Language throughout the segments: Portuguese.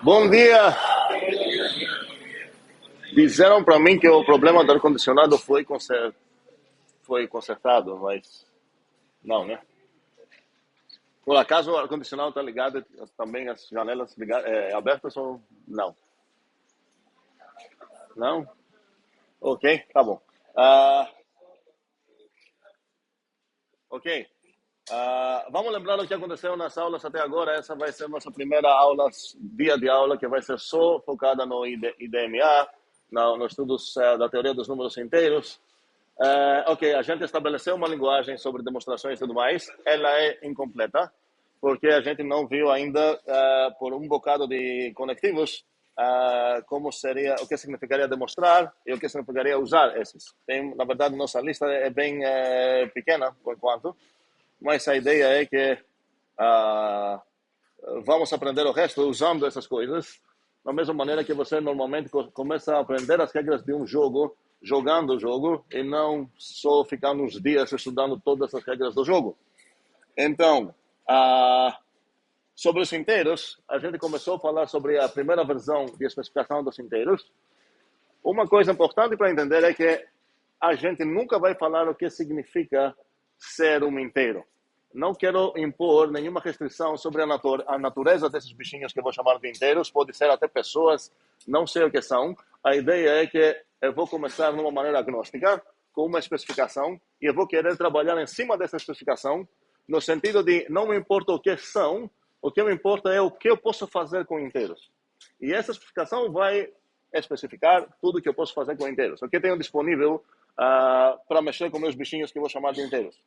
Bom dia. Disseram para mim que o problema do ar-condicionado foi consertado, mas não, né? Por acaso o ar-condicionado está ligado, também as janelas abertas ou não? Não? Ok, tá bom. Ah, ok. Vamos lembrar o que aconteceu nas aulas até agora. Essa vai ser nossa primeira aula, dia de aula, que vai ser só focada no IDMA, nos estudos da teoria dos números inteiros. Ok, a gente estabeleceu uma linguagem sobre demonstrações e tudo mais. Ela é incompleta, porque a gente não viu ainda, por um bocado de conectivos, como seria, o que significaria demonstrar e o que significaria usar esses. Na verdade, nossa lista é bem pequena, por enquanto, mas a ideia é que vamos aprender o resto usando essas coisas, da mesma maneira que você normalmente começa a aprender as regras de um jogo jogando o jogo e não só ficar uns dias estudando todas as regras do jogo. Então, sobre os inteiros, a gente começou a falar sobre a primeira versão de especificação dos inteiros. Uma coisa importante para entender é que a gente nunca vai falar o que significa ser um inteiro. Não quero impor nenhuma restrição sobre a natureza desses bichinhos que eu vou chamar de inteiros. Pode ser até pessoas, não sei o que são. A ideia é que eu vou começar de uma maneira agnóstica, com uma especificação, e eu vou querer trabalhar em cima dessa especificação, no sentido de não me importa o que são, o que me importa é o que eu posso fazer com inteiros. E essa especificação vai especificar tudo que eu posso fazer com inteiros. O que tenho disponível para mexer com meus bichinhos que eu vou chamar de inteiros.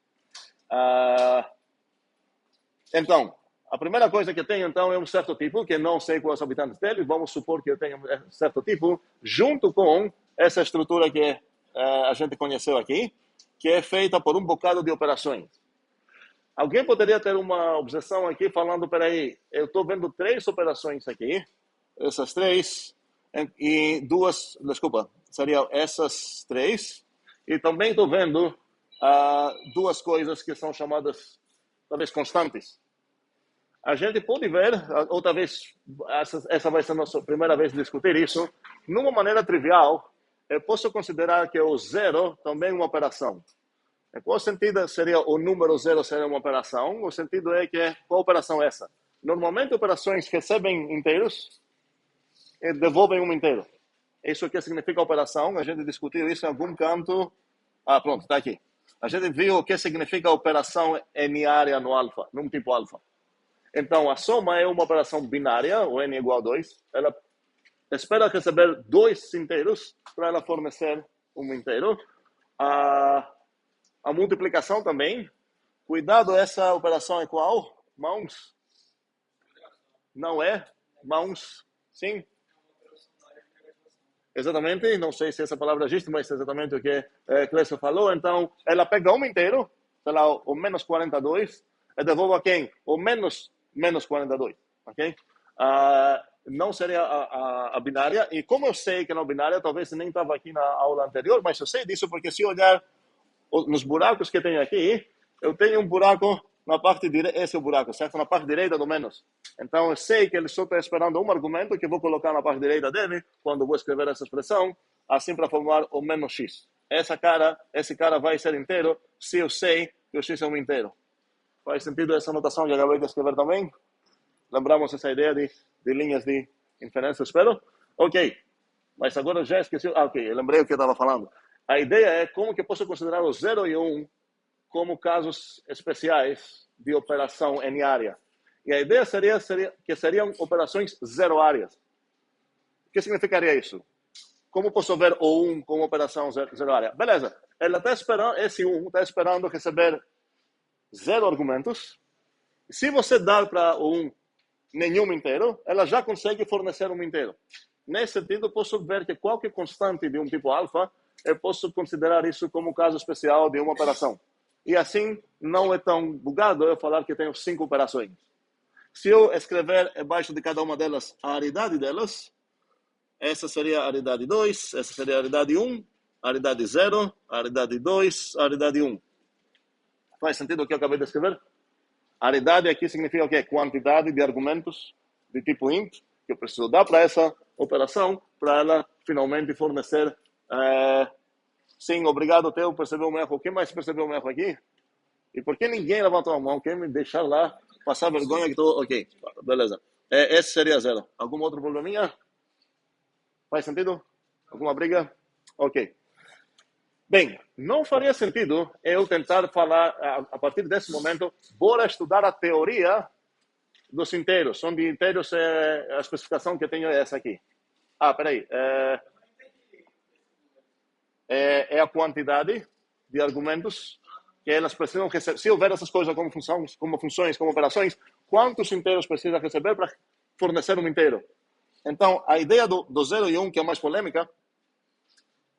Então, a primeira coisa que eu tenho, então, é um certo tipo, que não sei quais os habitantes dele, vamos supor que eu tenho um certo tipo, junto com essa estrutura que a gente conheceu aqui, que é feita por um bocado de operações. Alguém poderia ter uma objeção aqui falando, peraí, eu estou vendo 3 operações aqui, essas 3, e 2, desculpa, seriam essas 3, e também estou vendo 2 coisas que são chamadas, talvez, constantes. A gente pode ver, ou talvez essa vai ser a nossa primeira vez de discutir isso, numa maneira trivial, eu posso considerar que o zero também é uma operação. Em qual sentido seria o número zero ser uma operação? O sentido é que, qual operação é essa? Normalmente, operações recebem inteiros e devolvem um inteiro. Isso que significa operação, a gente discutiu isso em algum canto. Pronto, está aqui. A gente viu o que significa operação n-área no alfa, num tipo alfa. Então, a soma é uma operação binária, o n igual a 2. Ela espera receber 2 inteiros para ela fornecer um inteiro. A multiplicação também. Cuidado, essa operação é qual? Mãos? Não é? Mãos? Sim? Exatamente. Não sei se essa palavra existe, mas é exatamente o que Clécio falou. Então, ela pega um inteiro, sei lá, o menos 42, e devolve a quem? O menos 42. Ok? Não seria a binária. E como eu sei que não é binária, talvez nem estava aqui na aula anterior, mas eu sei disso porque se olhar nos buracos que tem aqui, eu tenho um buraco na parte direita, esse é o buraco, certo? Na parte direita do menos. Então, eu sei que ele só está esperando um argumento que eu vou colocar na parte direita dele, quando vou escrever essa expressão, assim para formar o menos x. Esse cara vai ser inteiro se eu sei que o x é um inteiro. Faz sentido essa notação que eu acabei de escrever também? Lembramos essa ideia de linhas de inferência, espero? Ok. Mas agora eu já esqueci. Ok, eu lembrei o que eu estava falando. A ideia é como que eu posso considerar o 0 e 1 como casos especiais de operação n-área. E a ideia seria que seriam operações zero-áreas. O que significaria isso? Como posso ver o 1 como operação zero-área? Beleza, ela está esperando, esse 1 está esperando receber 0 argumentos. Se você dar para o 1 nenhum inteiro, ela já consegue fornecer um inteiro. Nesse sentido, posso ver que qualquer constante de um tipo alfa, eu posso considerar isso como um caso especial de uma operação. E assim, não é tão bugado eu falar que tenho 5 operações. Se eu escrever abaixo de cada uma delas a aridade delas, essa seria a aridade 2, essa seria a aridade 1, a aridade 0, a aridade 2, a aridade 1. Faz sentido o que eu acabei de escrever? Aridade aqui significa o quê? Quantidade de argumentos de tipo int. que eu preciso dar para essa operação, para ela finalmente fornecer. Sim, obrigado, Teo, percebeu o erro. Quem mais percebeu o erro aqui? E por que ninguém levantou a mão? Quer me deixar lá, passar vergonha que estou... Ok, beleza. Esse seria 0. Algum outro probleminha? Faz sentido? Alguma briga? Ok. Bem, não faria sentido eu tentar falar, a partir desse momento, bora estudar a teoria dos inteiros. São de inteiros, a especificação que eu tenho é essa aqui. Peraí. É a quantidade de argumentos que elas precisam receber. Se houver essas coisas como funções, como operações, quantos inteiros precisa receber para fornecer um inteiro? Então, a ideia do 0 e 1, que é a mais polêmica,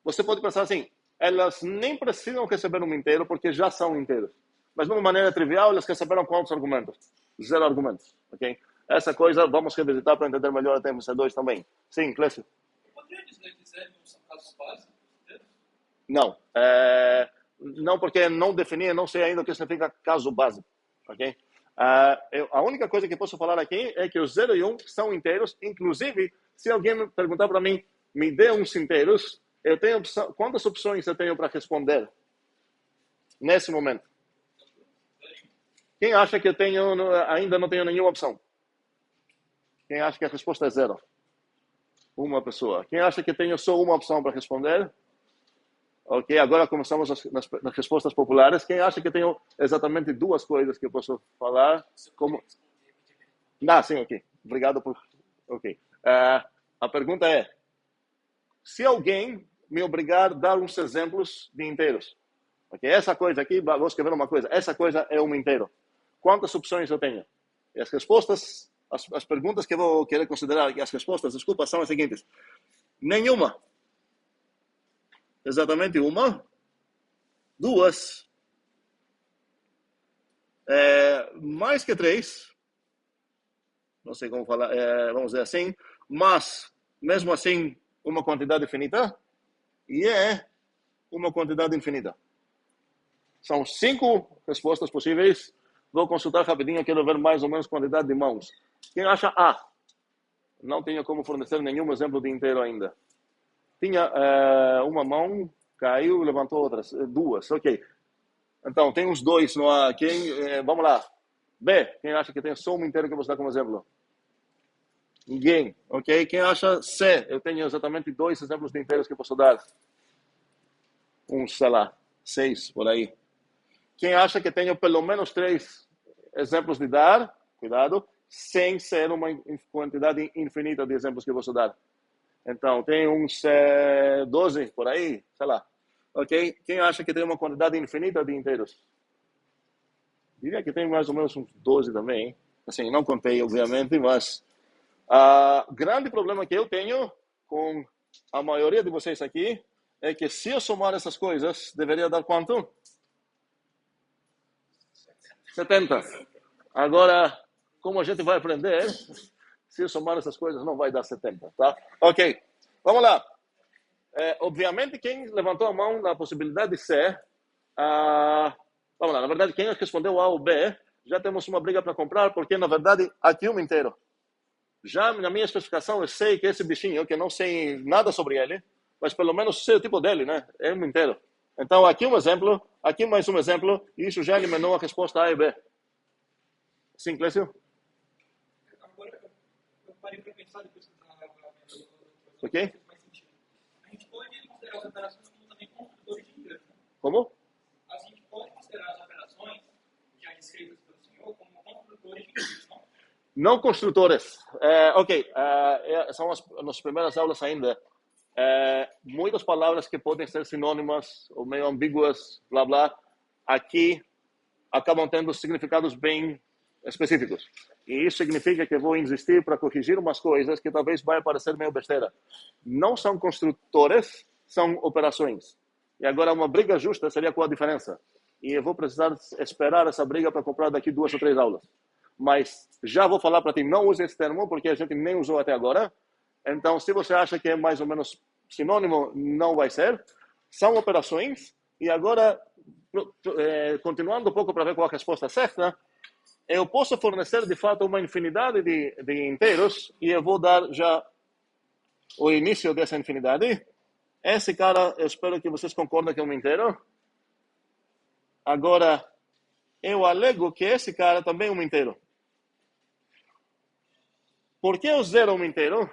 você pode pensar assim, elas nem precisam receber um inteiro porque já são inteiros. Mas de uma maneira trivial, elas receberam quantos argumentos? 0 argumentos, ok? Essa coisa vamos revisitar para entender melhor até MC2 também. Sim, Clécio? Poderia dizer que 0 são casos básicos? Não. Não, porque não defini, não sei ainda o que significa caso básico, ok? A única coisa que posso falar aqui é que os 0 e 1 são inteiros, inclusive, se alguém me perguntar para mim, me dê uns inteiros, eu tenho quantas opções eu tenho para responder nesse momento? Quem acha que eu ainda não tenho nenhuma opção? Quem acha que a resposta é 0? Uma pessoa. Quem acha que tenho só uma opção para responder? Ok, agora começamos nas respostas populares. Quem acha que tenho exatamente 2 coisas que eu posso falar? Como... sim, ok. Obrigado por... Ok. A pergunta é, se alguém me obrigar a dar uns exemplos de inteiros, ok? Essa coisa aqui, vou escrever uma coisa, essa coisa é um inteiro. Quantas opções eu tenho? E as respostas, as perguntas que eu vou querer considerar, e as respostas, desculpa, são as seguintes. Nenhuma. Exatamente 1, 2, mais que 3, não sei como falar, vamos dizer assim, mas, mesmo assim, uma quantidade infinita, e uma quantidade infinita. São 5 respostas possíveis. Vou consultar rapidinho, quero ver mais ou menos a quantidade de mãos. Quem acha A? Não tenho como fornecer nenhum exemplo de inteiro ainda. Tinha uma mão, caiu, levantou outras. 2, ok. Então, tem uns 2 no A. Vamos lá. B, quem acha que tem só um inteiro que eu vou dar como exemplo? Ninguém, ok? Quem acha C? Eu tenho exatamente 2 exemplos de inteiros que eu posso dar. Sei lá, 6 por aí. Quem acha que tenho pelo menos 3 exemplos de dar, cuidado, sem ser uma quantidade infinita de exemplos que eu posso dar. Então, tem uns 12 por aí, sei lá. Ok? Quem acha que tem uma quantidade infinita de inteiros? Diria que tem mais ou menos uns 12 também. Assim, não contei, obviamente, mas o grande problema que eu tenho com a maioria de vocês aqui é que se eu somar essas coisas, deveria dar quanto? 70. Agora, como a gente vai aprender, se eu somar essas coisas, não vai dar 70, tá? Ok, vamos lá. Obviamente, quem levantou a mão na possibilidade de ser... vamos lá, na verdade, quem respondeu A ou B, já temos uma briga para comprar, porque, na verdade, aqui um inteiro. Já na minha especificação, eu sei que esse bichinho, que eu não sei nada sobre ele, mas pelo menos sei o tipo dele, né? É um inteiro. Então, aqui um exemplo, aqui mais um exemplo, e isso já eliminou a resposta A e B. Sim, Clécio? Agora, eu parei para pensar depois que Ok? A gente pode considerar as operações como também construtores de ingresso. Como? A gente pode considerar as operações já descritas pelo senhor como construtores de ingresso, não? Não construtores. Ok, são nas primeiras aulas ainda. Muitas palavras que podem ser sinônimas ou meio ambíguas, blá blá, aqui acabam tendo significados bem específicos. E isso significa que eu vou insistir para corrigir umas coisas que talvez vai parecer meio besteira. Não são construtores, são operações. E agora uma briga justa seria qual a diferença? E eu vou precisar esperar essa briga para comprar daqui 2 ou 3 aulas. Mas já vou falar para ti, não use esse termo, porque a gente nem usou até agora. Então, se você acha que é mais ou menos sinônimo, não vai ser. São operações. E agora, continuando um pouco para ver qual a resposta certa, eu posso fornecer de fato uma infinidade de inteiros e eu vou dar já o início dessa infinidade. Esse cara, eu espero que vocês concordem que é um inteiro. Agora, eu alego que esse cara também é um inteiro. Por que o zero é um inteiro?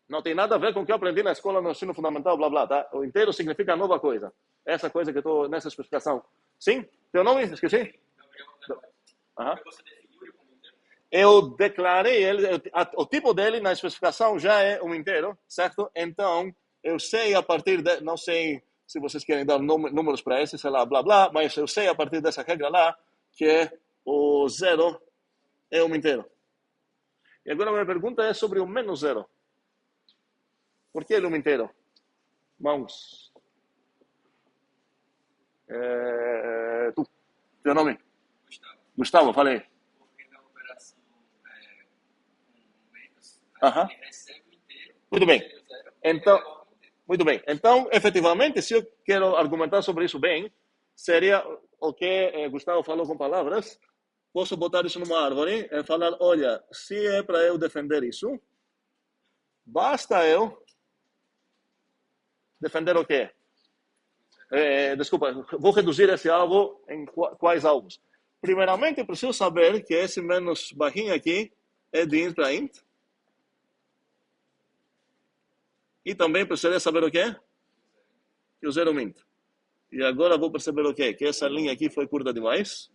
Não tem nada a ver com o que eu aprendi na escola, no ensino fundamental, blá, blá, tá? O inteiro significa nova coisa. Essa coisa que eu estou nessa especificação. Sim? Teu nome? Esqueci? Aham. Eu declarei ele, o tipo dele na especificação já é um inteiro, certo? Então, eu sei a partir de, não sei se vocês querem dar números para esse, sei lá, blá, blá, mas eu sei a partir dessa regra lá que o zero é um inteiro. E agora a minha pergunta é sobre o menos zero. Por que ele é um inteiro? Mãos. Tu, teu nome? Gustavo, falei. Porque na operação com menos, Aham. ele recebe o inteiro. Muito bem. Zero, Então, muito bem. Então, efetivamente, se eu quero argumentar sobre isso bem, seria o que Gustavo falou com palavras. Posso botar isso numa árvore e falar, olha, se é para eu defender isso, basta eu defender o quê? Desculpa, vou reduzir esse alvo em quais alvos? Primeiramente, eu preciso saber que esse menos barrinha aqui é de int para int. E também precisaria saber o quê? Que o zero int. E agora vou perceber o quê? Que essa linha aqui foi curta demais.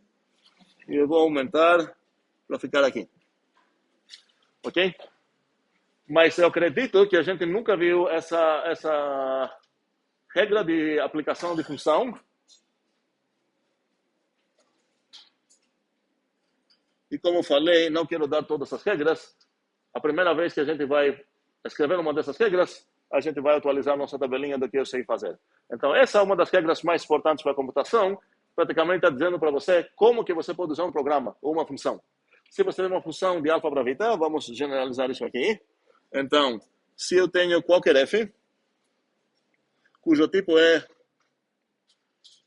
E eu vou aumentar para ficar aqui. Ok? Mas eu acredito que a gente nunca viu essa regra de aplicação de função. E como eu falei, não quero dar todas as regras. A primeira vez que a gente vai escrever uma dessas regras, a gente vai atualizar nossa tabelinha do que eu sei fazer. Então, essa é uma das regras mais importantes para a computação. Praticamente está dizendo para você como que você pode usar um programa ou uma função. Se você tem uma função de alfa para beta, vamos generalizar isso aqui. Então, se eu tenho qualquer f, cujo tipo é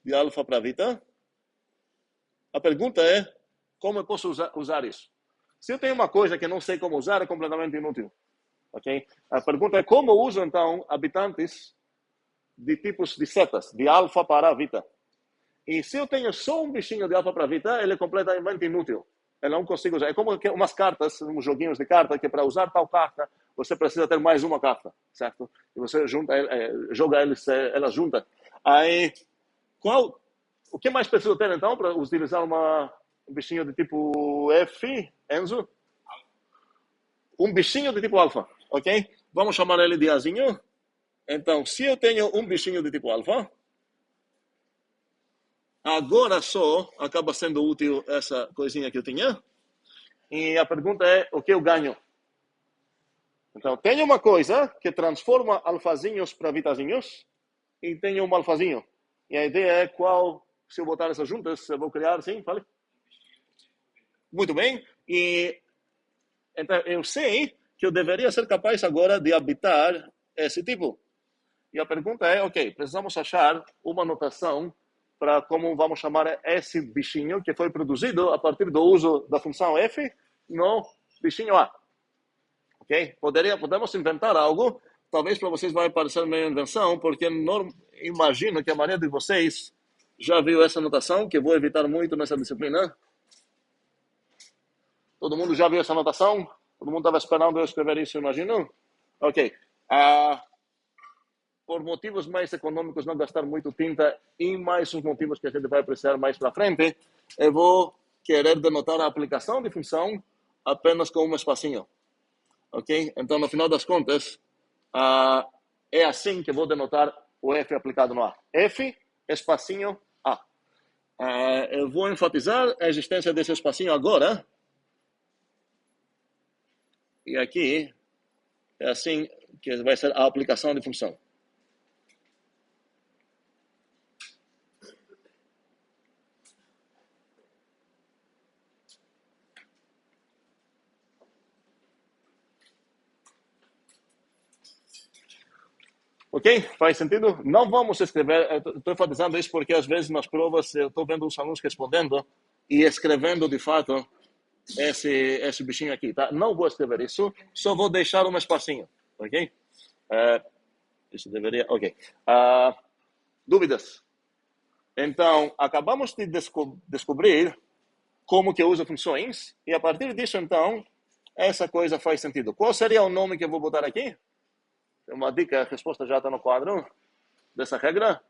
de alfa para beta, a pergunta é como eu posso usar isso. Se eu tenho uma coisa que não sei como usar, é completamente inútil. Okay? A pergunta é como eu uso, então, habitantes de tipos de setas, de alfa para beta. E se eu tenho só um bichinho de alfa para beta, ele é completamente inútil. Eu não consigo usar. É como umas cartas, uns joguinhos de carta, que para usar tal carta, você precisa ter mais uma carta, certo? E você junta, joga elas juntas. Aí, o que mais preciso ter, então, para utilizar um bichinho de tipo F, Enzo? Um bichinho de tipo alfa, ok? Vamos chamar ele de Azinho. Então, se eu tenho um bichinho de tipo alfa, agora só acaba sendo útil essa coisinha que eu tinha. E a pergunta é, o que eu ganho? Então, tenho uma coisa que transforma alfazinhos para betazinhos e tenho um alfazinho. E a ideia é qual, se eu botar essas juntas, eu vou criar, sim, fale. Muito bem. E então, eu sei que eu deveria ser capaz agora de habitar esse tipo. E a pergunta é, ok, precisamos achar uma notação para como vamos chamar esse bichinho que foi produzido a partir do uso da função f no bichinho a. Ok? Podemos inventar algo, talvez para vocês vai parecer meio invenção, porque imagino que a maioria de vocês já viu essa notação, que eu vou evitar muito nessa disciplina. Todo mundo já viu essa notação? Todo mundo estava esperando eu escrever isso, imagino? Ok. Por motivos mais econômicos, não gastar muito tinta e mais os motivos que a gente vai precisar mais para frente, eu vou querer denotar a aplicação de função apenas com um espacinho. Ok? Então, no final das contas, é assim que vou denotar o f aplicado no a. F, espacinho a. Eu vou enfatizar a existência desse espacinho agora. E aqui é assim que vai ser a aplicação de função. Ok? Faz sentido? Não vamos escrever, estou enfatizando isso porque às vezes nas provas eu estou vendo os alunos respondendo e escrevendo de fato esse bichinho aqui, tá? Não vou escrever isso, só vou deixar um espacinho, ok? Isso deveria, ok. Dúvidas? Então, acabamos de descobrir como que eu uso funções, e a partir disso, então, essa coisa faz sentido. Qual seria o nome que eu vou botar aqui? Uma dica, a resposta já está no quadro dessa regra.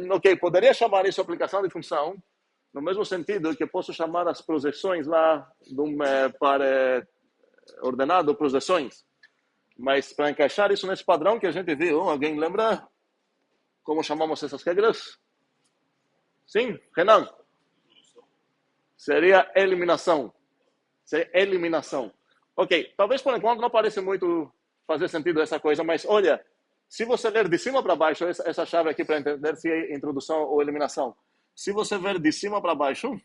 Ok, poderia chamar isso aplicação de função, no mesmo sentido que posso chamar as projeções lá de um par ordenado, projeções. Mas para encaixar isso nesse padrão que a gente viu, alguém lembra como chamamos essas regras? Sim, Renan? Seria eliminação. Seria eliminação. Ok, talvez por enquanto não pareça muito fazer sentido essa coisa, mas olha, se você ler de cima para baixo, essa chave aqui para entender se é introdução ou eliminação. Se você ver de cima para baixo,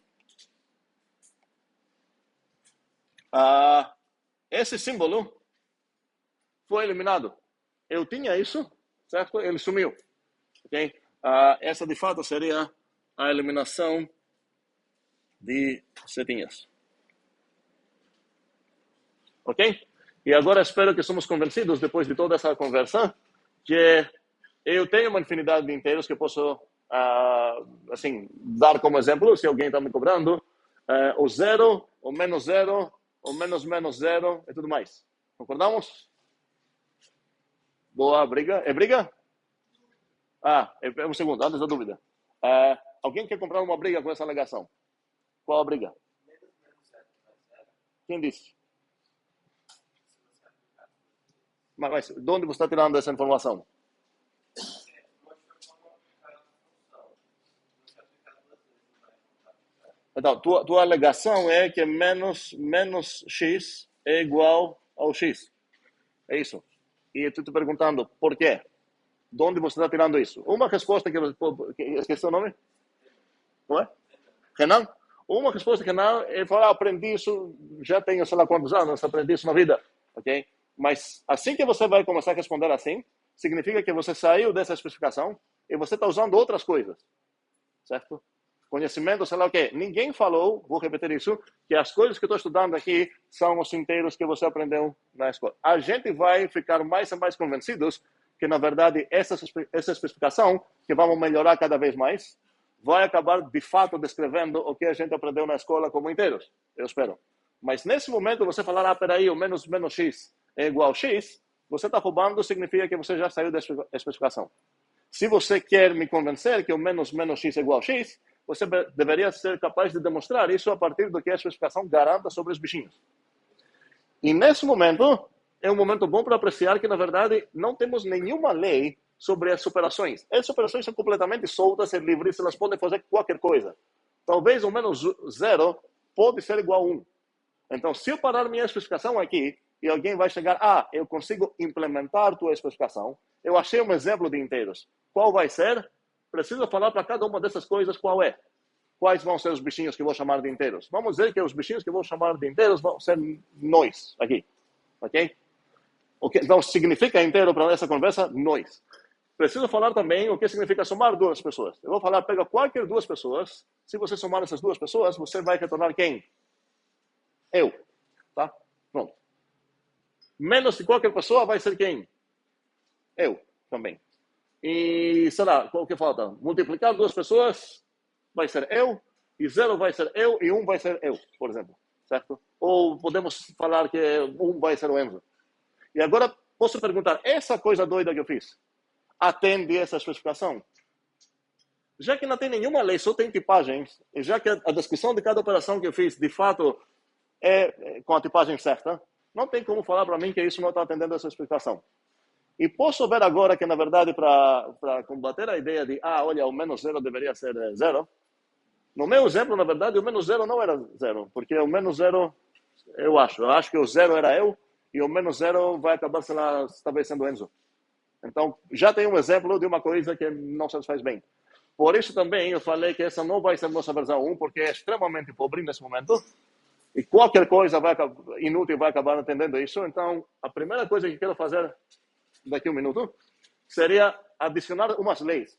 esse símbolo foi eliminado. Eu tinha isso, certo? Ele sumiu. Okay? Essa de fato seria a eliminação de setinhas. Ok? E agora espero que somos convencidos, depois de toda essa conversa, que eu tenho uma infinidade de inteiros que eu posso assim, dar como exemplo, se alguém está me cobrando, o zero, o menos zero, o menos menos zero e tudo mais. Concordamos? Boa, briga. É briga? É um segundo, antes da dúvida. Alguém quer comprar uma briga com essa alegação? Qual a briga? Quem disse? Mas de onde você está tirando essa informação? Então, tua alegação é que menos x é igual ao x. É isso. E eu estou te perguntando por quê? De onde você está tirando isso? Uma resposta que esqueci o nome? Não é? Renan? Uma resposta que não, ele fala, aprendi isso, já tenho sei lá quantos anos, aprendi isso na vida. Ok? Mas assim que você vai começar a responder assim, significa que você saiu dessa especificação e você está usando outras coisas. Certo? Conhecimento, sei lá o quê. Ninguém falou, vou repetir isso, que as coisas que eu estou estudando aqui são os inteiros que você aprendeu na escola. A gente vai ficar mais e mais convencidos que, na verdade, essa especificação, que vamos melhorar cada vez mais, vai acabar, de fato, descrevendo o que a gente aprendeu na escola como inteiros. Eu espero. Mas, nesse momento, você falar, peraí, o menos x é igual a x, você está roubando, significa que você já saiu da especificação. Se você quer me convencer que o menos x é igual a x, você deveria ser capaz de demonstrar isso a partir do que a especificação garanta sobre os bichinhos. E nesse momento, é um momento bom para apreciar que, na verdade, não temos nenhuma lei sobre as operações. Essas operações são completamente soltas e livres, elas podem fazer qualquer coisa. Talvez o menos zero pode ser igual a 1. Então, se eu parar minha especificação aqui, e alguém vai chegar, eu consigo implementar tua especificação, eu achei um exemplo de inteiros. Qual vai ser? Preciso falar para cada uma dessas coisas qual é. Quais vão ser os bichinhos que vou chamar de inteiros? Vamos dizer que os bichinhos que vou chamar de inteiros vão ser nós, aqui. Ok? Então, significa inteiro para essa conversa, nós. Preciso falar também o que significa somar duas pessoas. Eu vou falar, pega qualquer duas pessoas. Se você somar essas duas pessoas, você vai retornar quem? Eu. Tá? Pronto. Menos de qualquer pessoa vai ser quem? Eu também. E, sei lá, qual que falta? Multiplicar duas pessoas vai ser eu, e 0 vai ser eu, e 1 vai ser eu, por exemplo. Certo? Ou podemos falar que 1 vai ser o Enzo. E agora, posso perguntar, essa coisa doida que eu fiz, atende essa especificação? Já que não tem nenhuma lei, só tem tipagens, e já que a descrição de cada operação que eu fiz, de fato, é com a tipagem certa, não tem como falar para mim que isso não está atendendo essa especificação. E posso ver agora que, na verdade, para combater a ideia de, olha, o menos 0 deveria ser 0, no meu exemplo, na verdade, o menos 0 não era 0, porque o menos 0, eu acho que o 0 era eu, e o menos 0 vai acabar, sei lá, talvez sendo Enzo. Então, já tem um exemplo de uma coisa que não satisfaz bem. Por isso também eu falei que essa não vai ser nossa versão 1, porque é extremamente pobre nesse momento, e qualquer coisa inútil vai acabar entendendo isso. Então, a primeira coisa que quero fazer daqui a um minuto seria adicionar umas leis.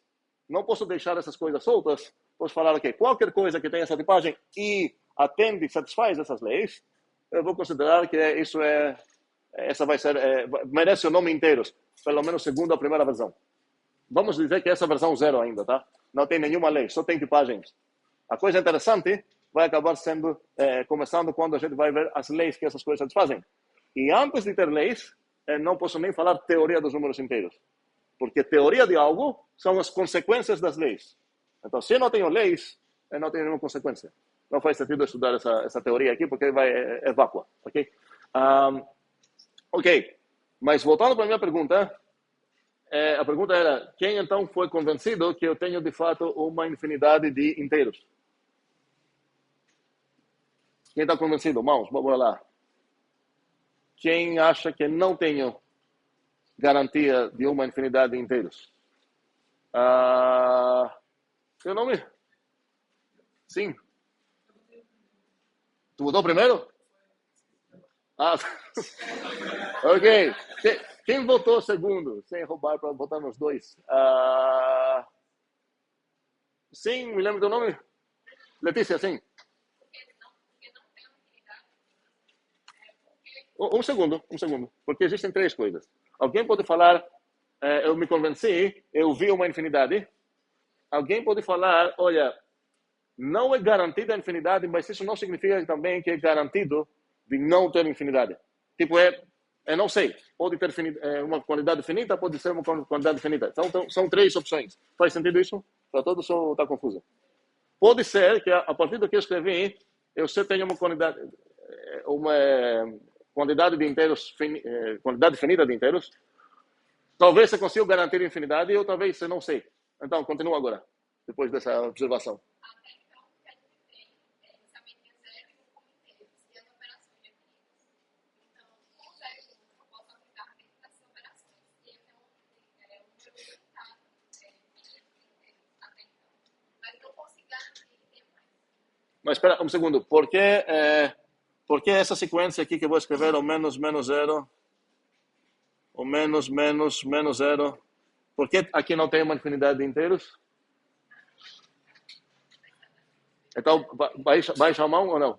Não posso deixar essas coisas soltas, posso falar o quê? Qualquer coisa que tenha essa tipagem e atende, satisfaz essas leis, eu vou considerar que essa vai ser, merece o nome inteiros, pelo menos segundo a primeira versão. Vamos dizer que essa versão 0 ainda, tá? Não tem nenhuma lei, só tem tipagens. A coisa interessante vai acabar sendo, começando quando a gente vai ver as leis que essas coisas satisfazem. E antes de ter leis, não posso nem falar teoria dos números inteiros. Porque teoria de algo são as consequências das leis. Então, se eu não tenho leis, eu não tenho nenhuma consequência. Não faz sentido estudar essa teoria aqui, porque é vácua, ok? Ok, mas voltando para a minha pergunta, a pergunta era, quem então foi convencido que eu tenho de fato uma infinidade de inteiros? Quem está convencido? Mãos, bora lá. Quem acha que não tenho garantia de uma infinidade de inteiros? Seu nome? Sim. Tu votou primeiro? Ok. Quem votou segundo? Sem roubar para votar nos dois. Sim, me lembra teu nome? Letícia, sim. Um segundo. Porque existem três coisas. Alguém pode falar, eu me convenci, eu vi uma infinidade. Alguém pode falar, olha, não é garantida a infinidade, mas isso não significa também que é garantido de não ter infinidade. Tipo, eu não sei. Pode ter uma quantidade finita, pode ser uma quantidade finita. Então, são três opções. Faz sentido isso? Para todos ou está confuso? Pode ser que, a partir do que eu escrevi, eu sei tenho uma quantidade de inteiros, quantidade finita de inteiros. Talvez você consiga garantir infinidade, ou talvez você não sei. Então, continua agora, depois dessa observação. Mas espera um segundo, por que essa sequência aqui que eu vou escrever, o menos, menos zero, o menos, menos, menos zero, por que aqui não tem uma infinidade de inteiros? Então, baixa a mão ou não?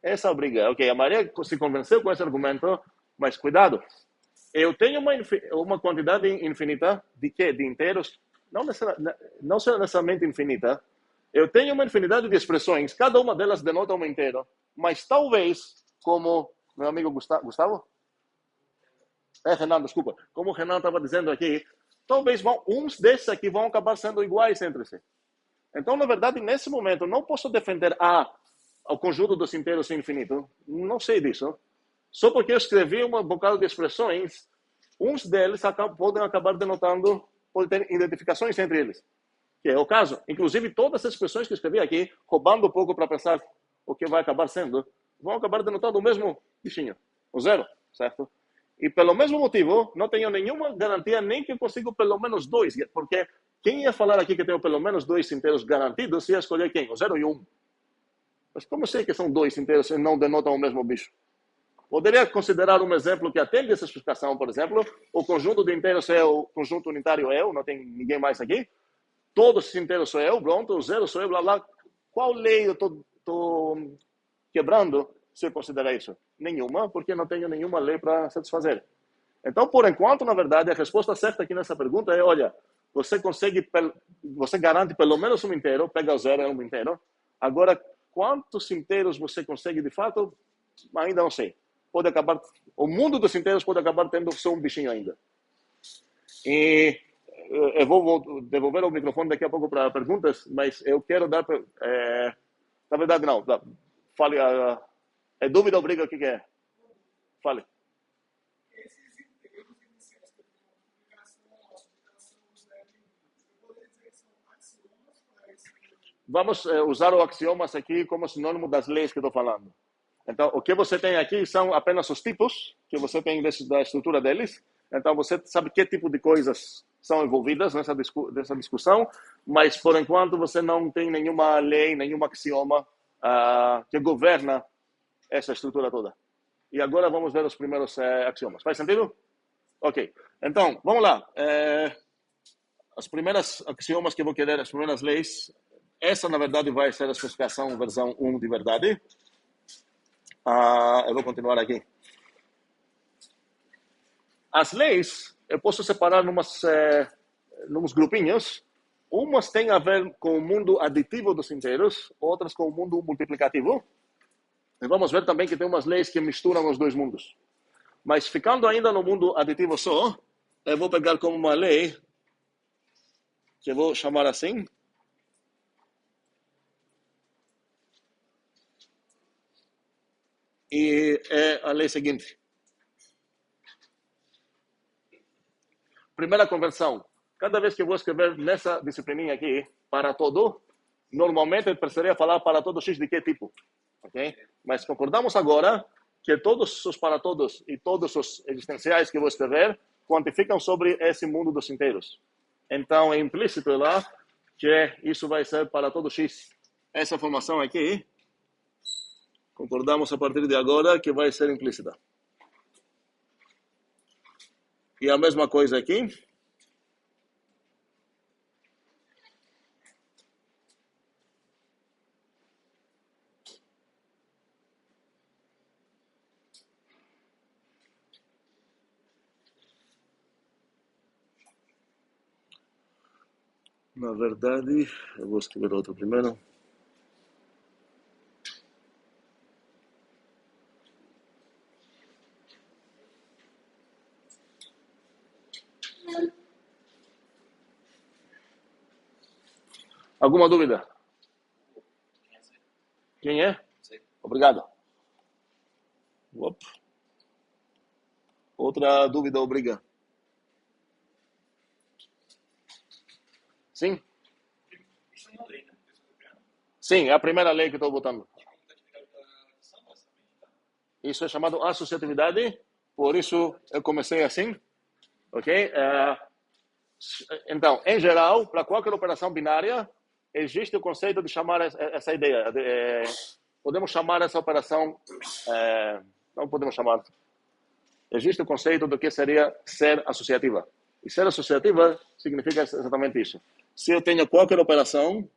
Essa é a briga. Ok, a Maria se convenceu com esse argumento, mas cuidado. Eu tenho uma quantidade infinita de quê? De inteiros, não necessariamente infinita. Eu tenho uma infinidade de expressões, cada uma delas denota um inteiro, mas talvez, como meu amigo Gustavo? Renan, desculpa. Como o Renan estava dizendo aqui, talvez uns desses aqui vão acabar sendo iguais entre si. Então, na verdade, nesse momento, eu não posso defender o conjunto dos inteiros infinito. Não sei disso. Só porque eu escrevi um bocado de expressões, uns deles podem acabar denotando, podem ter identificações entre eles. Que é o caso. Inclusive, todas as expressões que eu escrevi aqui, roubando um pouco para pensar o que vai acabar sendo, vão acabar denotando o mesmo bichinho, o zero, certo? E pelo mesmo motivo, não tenho nenhuma garantia nem que eu consigo pelo menos dois, porque quem ia falar aqui que tenho pelo menos dois inteiros garantidos ia escolher quem? O 0 e o 1. Mas como sei que são dois inteiros e não denotam o mesmo bicho? Poderia considerar um exemplo que atende essa explicação, por exemplo, o conjunto de inteiros é o conjunto unitário eu, não tem ninguém mais aqui. Todos os inteiros sou eu, pronto, o zero sou eu, blá, blá. Qual lei eu estou quebrando se eu considerar isso? Nenhuma, porque não tenho nenhuma lei para satisfazer. Então, por enquanto, na verdade, a resposta certa aqui nessa pergunta é, olha, você garante pelo menos um inteiro, pega o zero, é um inteiro. Agora, quantos inteiros você consegue de fato? Ainda não sei. Pode acabar, o mundo dos inteiros pode acabar tendo só um bichinho ainda. E eu vou devolver o microfone daqui a pouco para perguntas, mas eu quero dar, na verdade não, fale, é dúvida ou briga, o que é? Fale. Esses inteiros iniciais que eu tenho uma publicação, eu poderia dizer que são axiomas para esse. Vamos usar o axiomas aqui como sinônimo das leis que eu estou falando. Então, o que você tem aqui são apenas os tipos que você tem da estrutura deles. Então, você sabe que tipo de coisas são envolvidas nessa discussão, mas, por enquanto, você não tem nenhuma lei, nenhum axioma que governa essa estrutura toda. E agora vamos ver os primeiros axiomas. Faz sentido? Ok. Então, vamos lá. as primeiras axiomas que eu vou querer, as primeiras leis, essa na verdade vai ser a especificação versão 1 de verdade. Eu vou continuar aqui. As leis, eu posso separar numas grupinhos. Umas têm a ver com o mundo aditivo dos inteiros, outras com o mundo multiplicativo. E vamos ver também que tem umas leis que misturam os dois mundos. Mas ficando ainda no mundo aditivo só, eu vou pegar como uma lei, que eu vou chamar assim. E é a lei seguinte. Primeira conversão. Cada vez que eu vou escrever nessa disciplininha aqui, para todo, normalmente eu precisaria falar para todo X de que tipo. Okay? Mas concordamos agora que todos os para todos e todos os existenciais que eu vou escrever quantificam sobre esse mundo dos inteiros. Então é implícito lá que isso vai ser para todo X. Essa formação aqui, concordamos a partir de agora que vai ser implícita. E a mesma coisa aqui. Na verdade, eu vou escrever outro primeiro. Alguma dúvida? Quem é? Obrigado. Outra dúvida, obriga. Sim? Isso é uma lei, né? Sim, é a primeira lei que estou botando. Isso é chamado associatividade, por isso eu comecei assim. Ok? Então, em geral, para qualquer operação binária, existe o conceito de chamar essa ideia. Podemos chamar essa operação... não podemos chamar. Existe o conceito do que seria ser associativa. E ser associativa significa exatamente isso. Se eu tenho qualquer operação...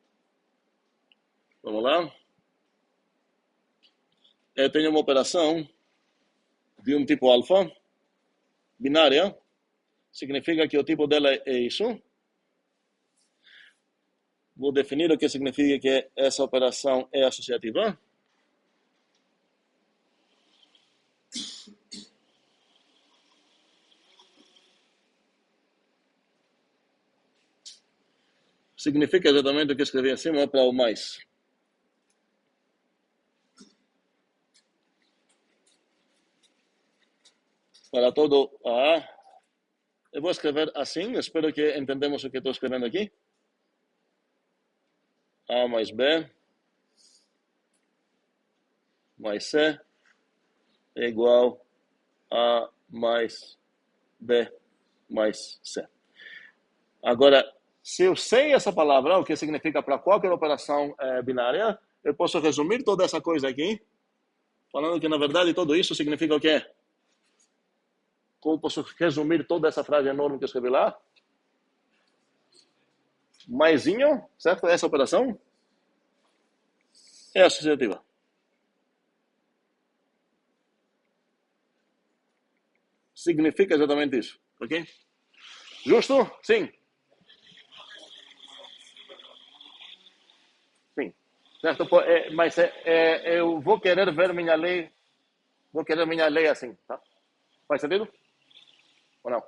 Vamos lá. Eu tenho uma operação de um tipo alfa, binária. Significa que o tipo dela é isso. Vou definir o que significa que essa operação é associativa. Significa exatamente o que escrevi acima para o mais. Para todo A, eu vou escrever assim, espero que entendamos o que estou escrevendo aqui. A mais B mais C é igual a mais B mais C. Agora, se eu sei essa palavra, o que significa para qualquer operação binária, eu posso resumir toda essa coisa aqui, falando que, na verdade, tudo isso significa o quê? Como posso resumir toda essa frase enorme que eu escrevi lá? Maisinho, certo? Essa operação é associativa. Significa exatamente isso, ok? Justo? Sim. Sim. Certo? Mas eu vou querer ver minha lei, assim, tá? Faz sentido? Ou não?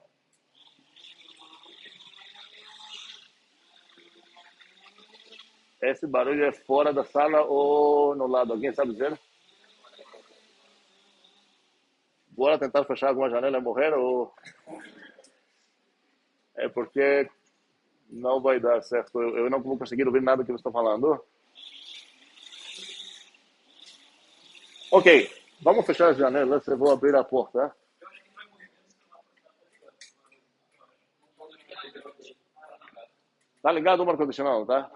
Esse barulho é fora da sala ou no lado? Alguém sabe dizer? Bora tentar fechar alguma janela e morrer ou... É porque não vai dar certo. Eu não vou conseguir ouvir nada que você está falando. Ok, vamos fechar as janelas. Eu vou abrir a porta. Tá ligado o ar-condicionado, tá?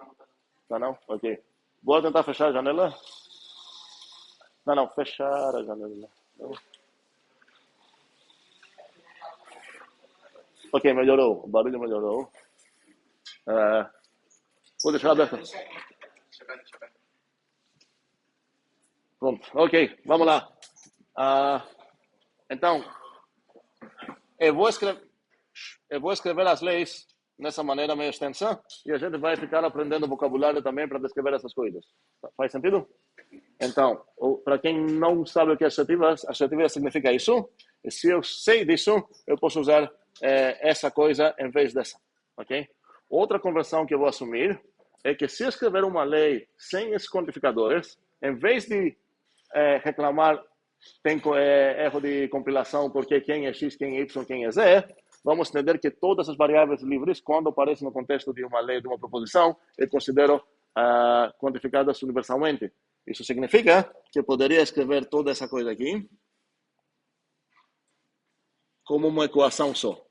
Tá não? Ok. Vou tentar fechar a janela. Não, fechar a janela. Não. Ok, melhorou. O barulho melhorou. Vou deixar aberto. Pronto, ok, vamos lá. Então, eu vou escrever as leis nessa maneira meio extensa e a gente vai ficar aprendendo vocabulário também para descrever essas coisas. Faz sentido? Então, para quem não sabe o que é assertividade significa isso. E se eu sei disso, eu posso usar essa coisa em vez dessa, ok? Outra conversão que eu vou assumir é que se eu escrever uma lei sem esses quantificadores, em vez de reclamar tem erro de compilação porque quem é x, quem é y, quem é z, vamos entender que todas as variáveis livres, quando aparecem no contexto de uma lei, de uma proposição, eu considero quantificadas universalmente. Isso significa que eu poderia escrever toda essa coisa aqui como uma equação só.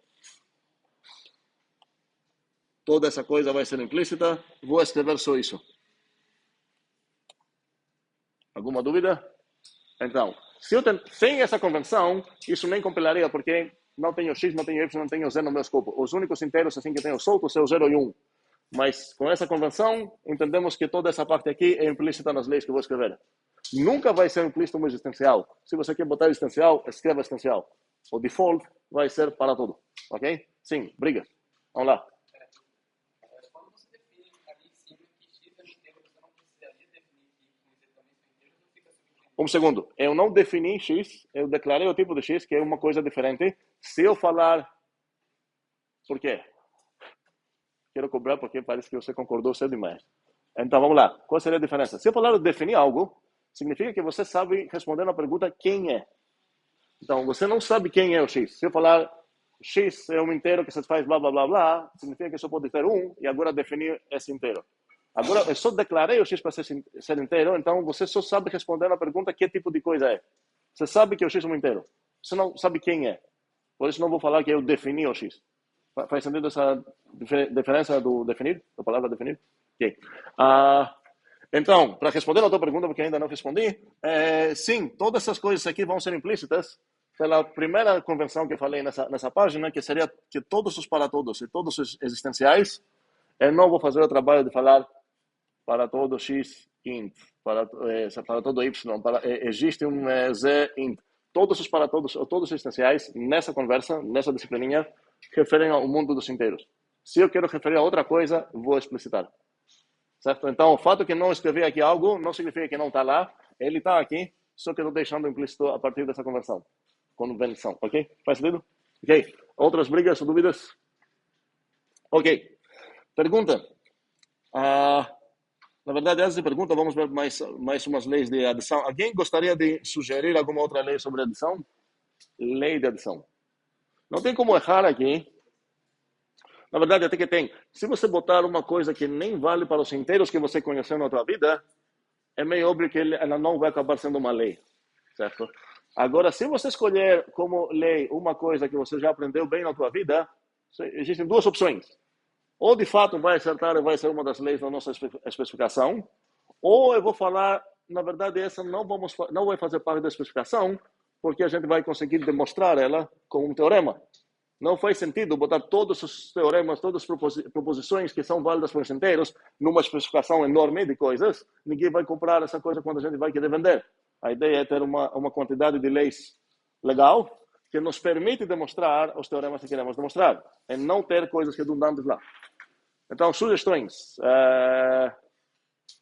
Toda essa coisa vai ser implícita, vou escrever só isso. Alguma dúvida? Então, se eu sem essa convenção, isso nem compilaria, porque não tenho x, não tenho y, não tenho z no meu escopo. Os únicos inteiros assim que tenho soltos são o 0 e 1. Mas com essa convenção, entendemos que toda essa parte aqui é implícita nas leis que eu vou escrever. Nunca vai ser implícito uma existencial. Se você quer botar existencial, escreva existencial. O default vai ser para tudo. Ok? Sim, briga. Vamos lá. Quando você define ali em cima que x é um inteiro, você não precisaria definir que z também são inteiros ou fica subjetivo? Um segundo. Eu não defini x, eu declarei o tipo de x, que é uma coisa diferente. Se eu falar... Por quê? Quero cobrar porque parece que você concordou cedo demais. Então, vamos lá. Qual seria a diferença? Se eu falar definir algo, significa que você sabe responder na pergunta quem é. Então, você não sabe quem é o x. Se eu falar x é um inteiro que satisfaz blá, blá, blá, blá, significa que só pode ter um e agora definir esse inteiro. Agora, eu só declarei o x para ser inteiro, então você só sabe responder na pergunta que tipo de coisa é. Você sabe que o x é um inteiro. Você não sabe quem é. Por isso não vou falar que eu defini o x. Faz sentido essa diferença do definir? Da palavra definir? Ok. Então, para responder a tua pergunta, porque ainda não respondi, sim, todas essas coisas aqui vão ser implícitas pela primeira convenção que eu falei nessa página, que seria que todos os para todos e todos os existenciais, eu não vou fazer o trabalho de falar para todo x int, para todo y, existe um z int. Todos os para todos, ou todos os existenciais, nessa conversa, nessa disciplininha, referem ao mundo dos inteiros. Se eu quero referir a outra coisa, vou explicitar. Certo? Então, o fato que não escrevi aqui algo não significa que não está lá. Ele está aqui, só que eu estou deixando implícito a partir dessa convenção. Ok? Faz sentido? Ok. Outras brigas ou dúvidas? Ok. Pergunta. Na verdade, antes de pergunta, vamos ver mais umas leis de adição. Alguém gostaria de sugerir alguma outra lei sobre adição? Lei de adição. Não tem como errar aqui. Na verdade, até que tem. Se você botar uma coisa que nem vale para os inteiros que você conheceu na sua vida, é meio óbvio que ela não vai acabar sendo uma lei, certo? Agora, se você escolher como lei uma coisa que você já aprendeu bem na sua vida, existem duas opções. Ou, de fato, vai acertar e vai ser uma das leis da nossa especificação, ou eu vou falar, na verdade, essa não vai fazer parte da especificação, porque a gente vai conseguir demonstrar ela com um teorema. Não faz sentido botar todos os teoremas, todas as proposições que são válidas para os inteiros numa especificação enorme de coisas. Ninguém vai comprar essa coisa quando a gente vai querer vender. A ideia é ter uma quantidade de leis legal que nos permite demonstrar os teoremas que queremos demonstrar, e não ter coisas redundantes lá. Então, sugestões.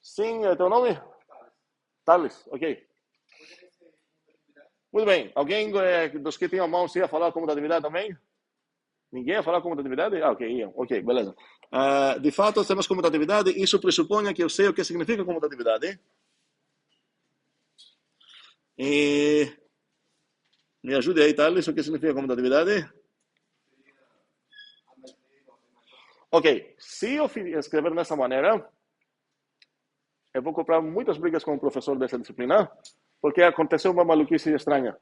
Sim, é teu nome? Thales, ok. Muito bem. Alguém dos que tinham mãos ia falar comutatividade também? Ninguém ia falar comutatividade? Ok, iam. Ok, beleza. De fato, temos comutatividade. Isso pressupõe que eu sei o que significa comutatividade. E me ajude aí, Thales, o que significa comutatividade? Ok, se eu escrever dessa maneira, eu vou comprar muitas brigas com o professor dessa disciplina, porque aconteceu uma maluquice estranha.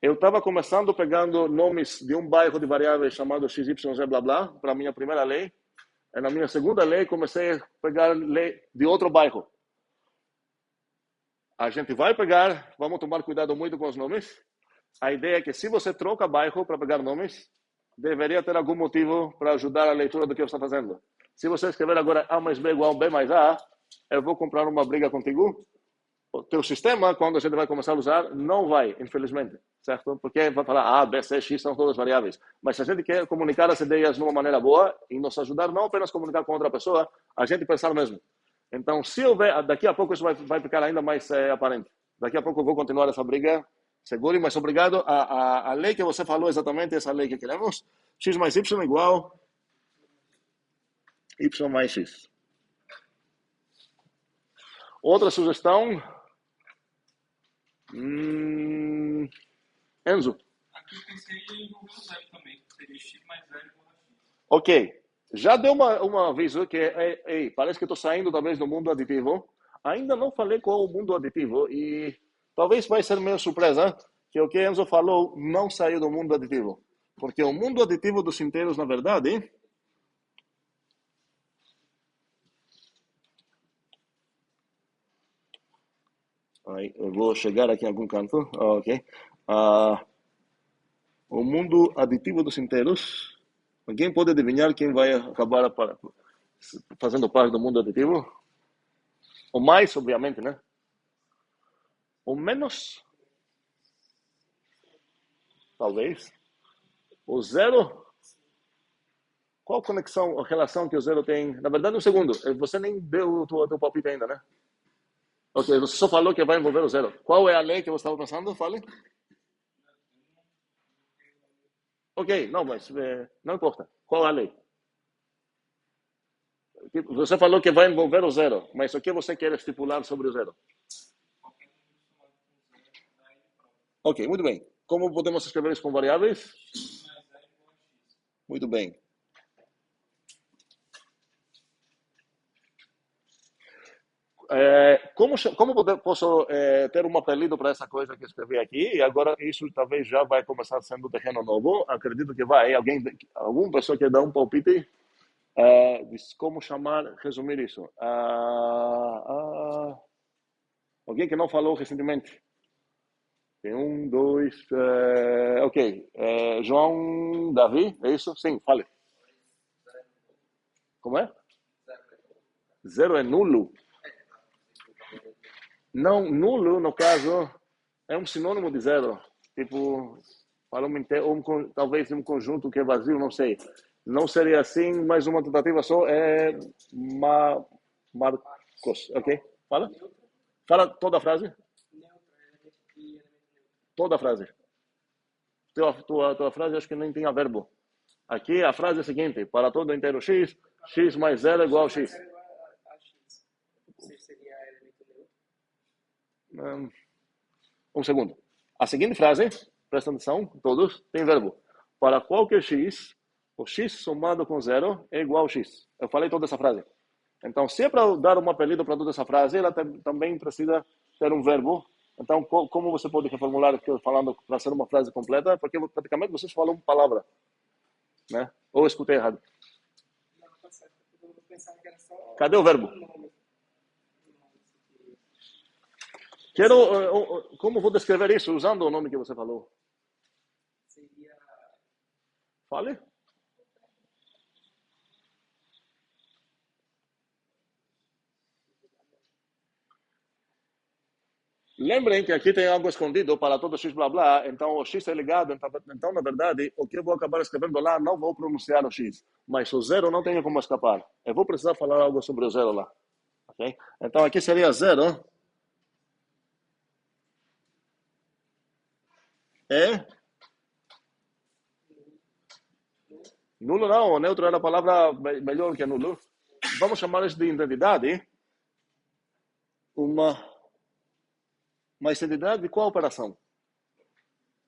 Eu estava começando pegando nomes de um bairro de variáveis chamado XYZ blá blá, para a minha primeira lei. E na minha segunda lei, comecei a pegar lei de outro bairro. A gente vai pegar, vamos tomar cuidado muito com os nomes. A ideia é que se você troca bairro para pegar nomes, deveria ter algum motivo para ajudar a leitura do que você está fazendo. Se você escrever agora A mais B igual B mais A, eu vou comprar uma briga contigo. O teu sistema, quando a gente vai começar a usar, não vai, infelizmente, certo? Porque vai falar A, B, C, X são todas variáveis. Mas se a gente quer comunicar as ideias de uma maneira boa e nos ajudar não apenas a comunicar com outra pessoa, a gente pensar mesmo. Então, se houver, daqui a pouco isso vai ficar ainda mais aparente. Daqui a pouco eu vou continuar essa briga, segure, mas obrigado. A lei que você falou exatamente, essa lei que queremos, x mais y igual y mais x. Outra sugestão... Enzo. Aqui eu pensei em envolver o zero também, que seria x mais zero igual a x. Ok. Já deu uma aviso que parece que estou saindo talvez do mundo aditivo. Ainda não falei qual é o mundo aditivo e talvez vai ser meio surpresa que o que Enzo falou não saiu do mundo aditivo. Porque o mundo aditivo dos inteiros, na verdade... Aí, eu vou chegar aqui em algum canto. Ok. O mundo aditivo dos inteiros. Alguém pode adivinhar quem vai acabar fazendo parte do mundo aditivo? O mais, obviamente, né? O menos? Talvez. O zero? Qual conexão, a relação que o zero tem? Na verdade, um segundo. Você nem deu o teu palpite ainda, né? Ok, você só falou que vai envolver o zero. Qual é a lei que você estava pensando? Fale. Ok, não, mas não importa. Qual é a lei? Você falou que vai envolver o zero, mas o que você quer estipular sobre o zero? Ok, muito bem. Como podemos escrever isso com variáveis? Muito bem. Posso ter um apelido para essa coisa que escrevi aqui? E agora isso talvez já vai começar sendo terreno novo. Acredito que vai. Alguma pessoa quer dar um palpite? Diz como chamar, resumir isso. Alguém que não falou recentemente? Tem um, dois, ok. João Davi, é isso? Sim, fale. Como é? Zero é nulo. Não, nulo, no caso, é um sinônimo de zero. Tipo, para talvez um conjunto que é vazio, não sei. Não seria assim, mas uma tentativa só é Marcos, ok? Fala. Fala toda a frase. Toda a frase. Tua frase acho que nem tem verbo. Aqui a frase é a seguinte: para todo inteiro x, x mais zero é igual a x. Um segundo. A seguinte frase, presta atenção, todos, tem verbo. Para qualquer x, o x somado com zero é igual a x. Eu falei toda essa frase. Então, se é para dar um apelido para toda essa frase, ela também precisa ter um verbo. Então, como você pode reformular falando para ser uma frase completa? Porque praticamente vocês falam uma palavra, né? Ou eu escutei errado? Não, tá certo. Eu pensava que era só... Cadê o verbo? Como vou descrever isso usando o nome que você falou? Seria... Fale. Lembrem que aqui tem algo escondido para todo x blá blá, então o x é ligado, então na verdade o que eu vou acabar escrevendo lá não vou pronunciar o x, mas o zero não tem como escapar. Eu vou precisar falar algo sobre o zero lá, ok? Então aqui seria zero é nulo não, o neutro era a palavra melhor que nulo. Vamos chamar isso de identidade. Uma identidade de qual operação?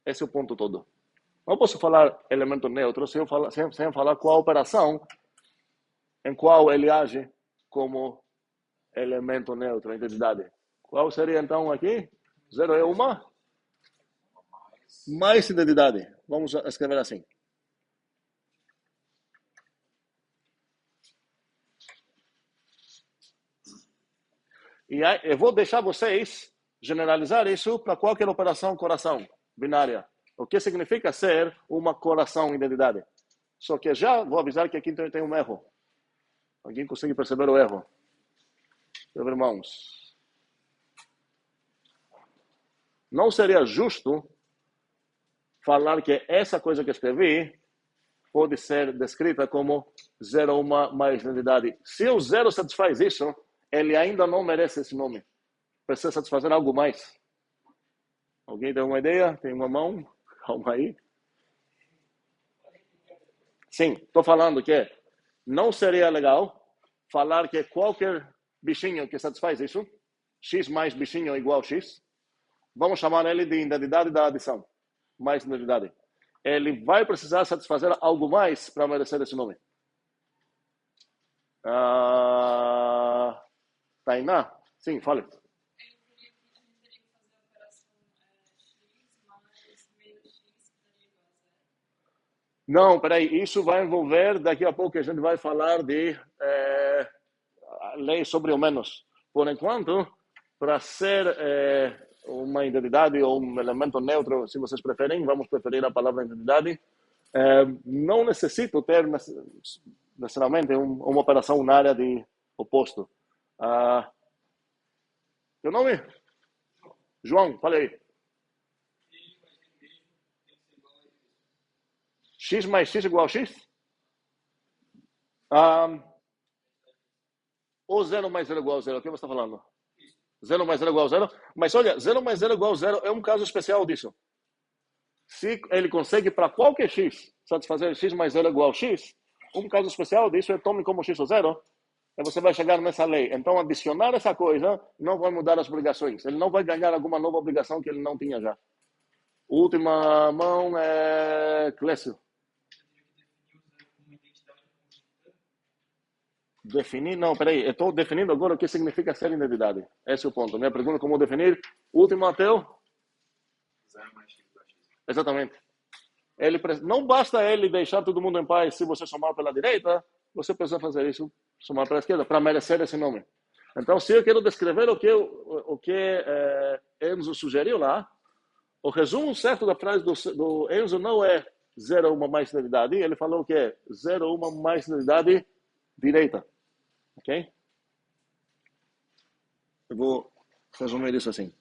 Esse é o ponto todo. Não posso falar elemento neutro sem falar qual operação em qual ele age como elemento neutro, identidade. Qual seria então aqui? Zero é uma mais identidade. Vamos escrever assim. E aí, eu vou deixar vocês generalizar isso para qualquer operação coração binária. O que significa ser uma coração identidade. Só que já vou avisar que aqui tem um erro. Alguém consegue perceber o erro? Meus irmãos, não seria justo falar que essa coisa que escrevi pode ser descrita como 0,1 mais identidade. Se o 0 satisfaz isso, ele ainda não merece esse nome. Precisa satisfazer algo mais. Alguém tem uma ideia? Tem uma mão? Calma aí. Sim, estou falando que não seria legal falar que qualquer bichinho que satisfaz isso, x mais bichinho igual a x, vamos chamar ele de identidade da adição, mais identidade. Ele vai precisar satisfazer algo mais para merecer esse nome. Tainá? Sim, fale. Não, peraí, isso vai envolver, daqui a pouco a gente vai falar de lei sobre o menos. Por enquanto, para ser uma identidade ou um elemento neutro, se vocês preferem, vamos preferir a palavra identidade, não necessito ter necessariamente uma operação na área de oposto. Teu nome? João, fala aí. X mais X igual a X? Ou 0 mais 0 igual a 0? O que você está falando? 0 mais 0 igual a 0? Mas olha, 0 mais 0 igual a 0 é um caso especial disso. Se ele consegue para qualquer X satisfazer X mais 0 igual a X, um caso especial disso é tome como X ou 0, e você vai chegar nessa lei. Então, adicionar essa coisa não vai mudar as obrigações. Ele não vai ganhar alguma nova obrigação que ele não tinha já. Última mão é Clécio. Definir? Não, peraí. Eu estou definindo agora o que significa ser identidade. Esse é o ponto. Minha pergunta é como definir. Último ateu? 0 mais x igual a x. Exatamente. Não basta ele deixar todo mundo em paz se você somar pela direita, você precisa fazer isso, somar pela esquerda, para merecer esse nome. Então, se eu quero descrever o que Enzo sugeriu lá, o resumo certo da frase do Enzo não é 0,1 mais identidade, ele falou que é 0,1 mais identidade direita. Ok? Eu vou resumir isso assim.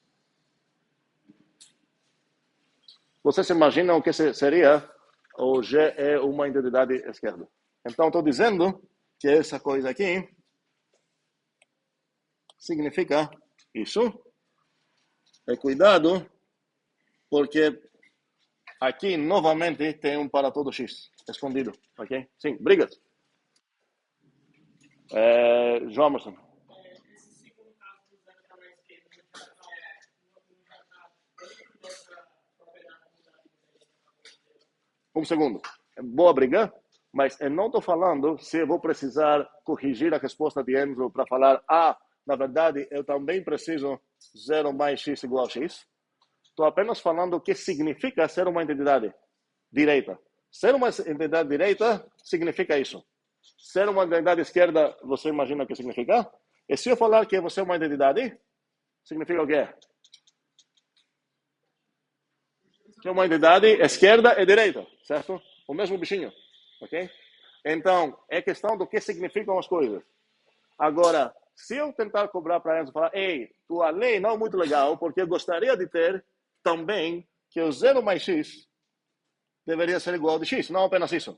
Vocês imaginam o que seria o G é uma identidade esquerda. Então, estou dizendo que essa coisa aqui significa isso. Cuidado, porque aqui, novamente, tem um para todo X escondido. Ok? Sim, brigas. João Emerson. Esse segundo caso do 0 para a esquerda, dessa propriedade Um segundo. Boa briga, mas eu não estou falando se eu vou precisar corrigir a resposta de Enzo para falar, na verdade, eu também preciso 0 mais x igual a x. Estou apenas falando o que significa ser uma identidade direita. Ser uma identidade direita significa isso. Ser uma identidade esquerda, você imagina o que significa? E se eu falar que você é uma identidade, significa o quê? Que é uma identidade esquerda e direita, certo? O mesmo bichinho, ok? Então, é questão do que significam as coisas. Agora, se eu tentar cobrar para eles e falar, ei, tua lei não é muito legal, porque eu gostaria de ter também que o 0 mais x deveria ser igual a x, não apenas isso.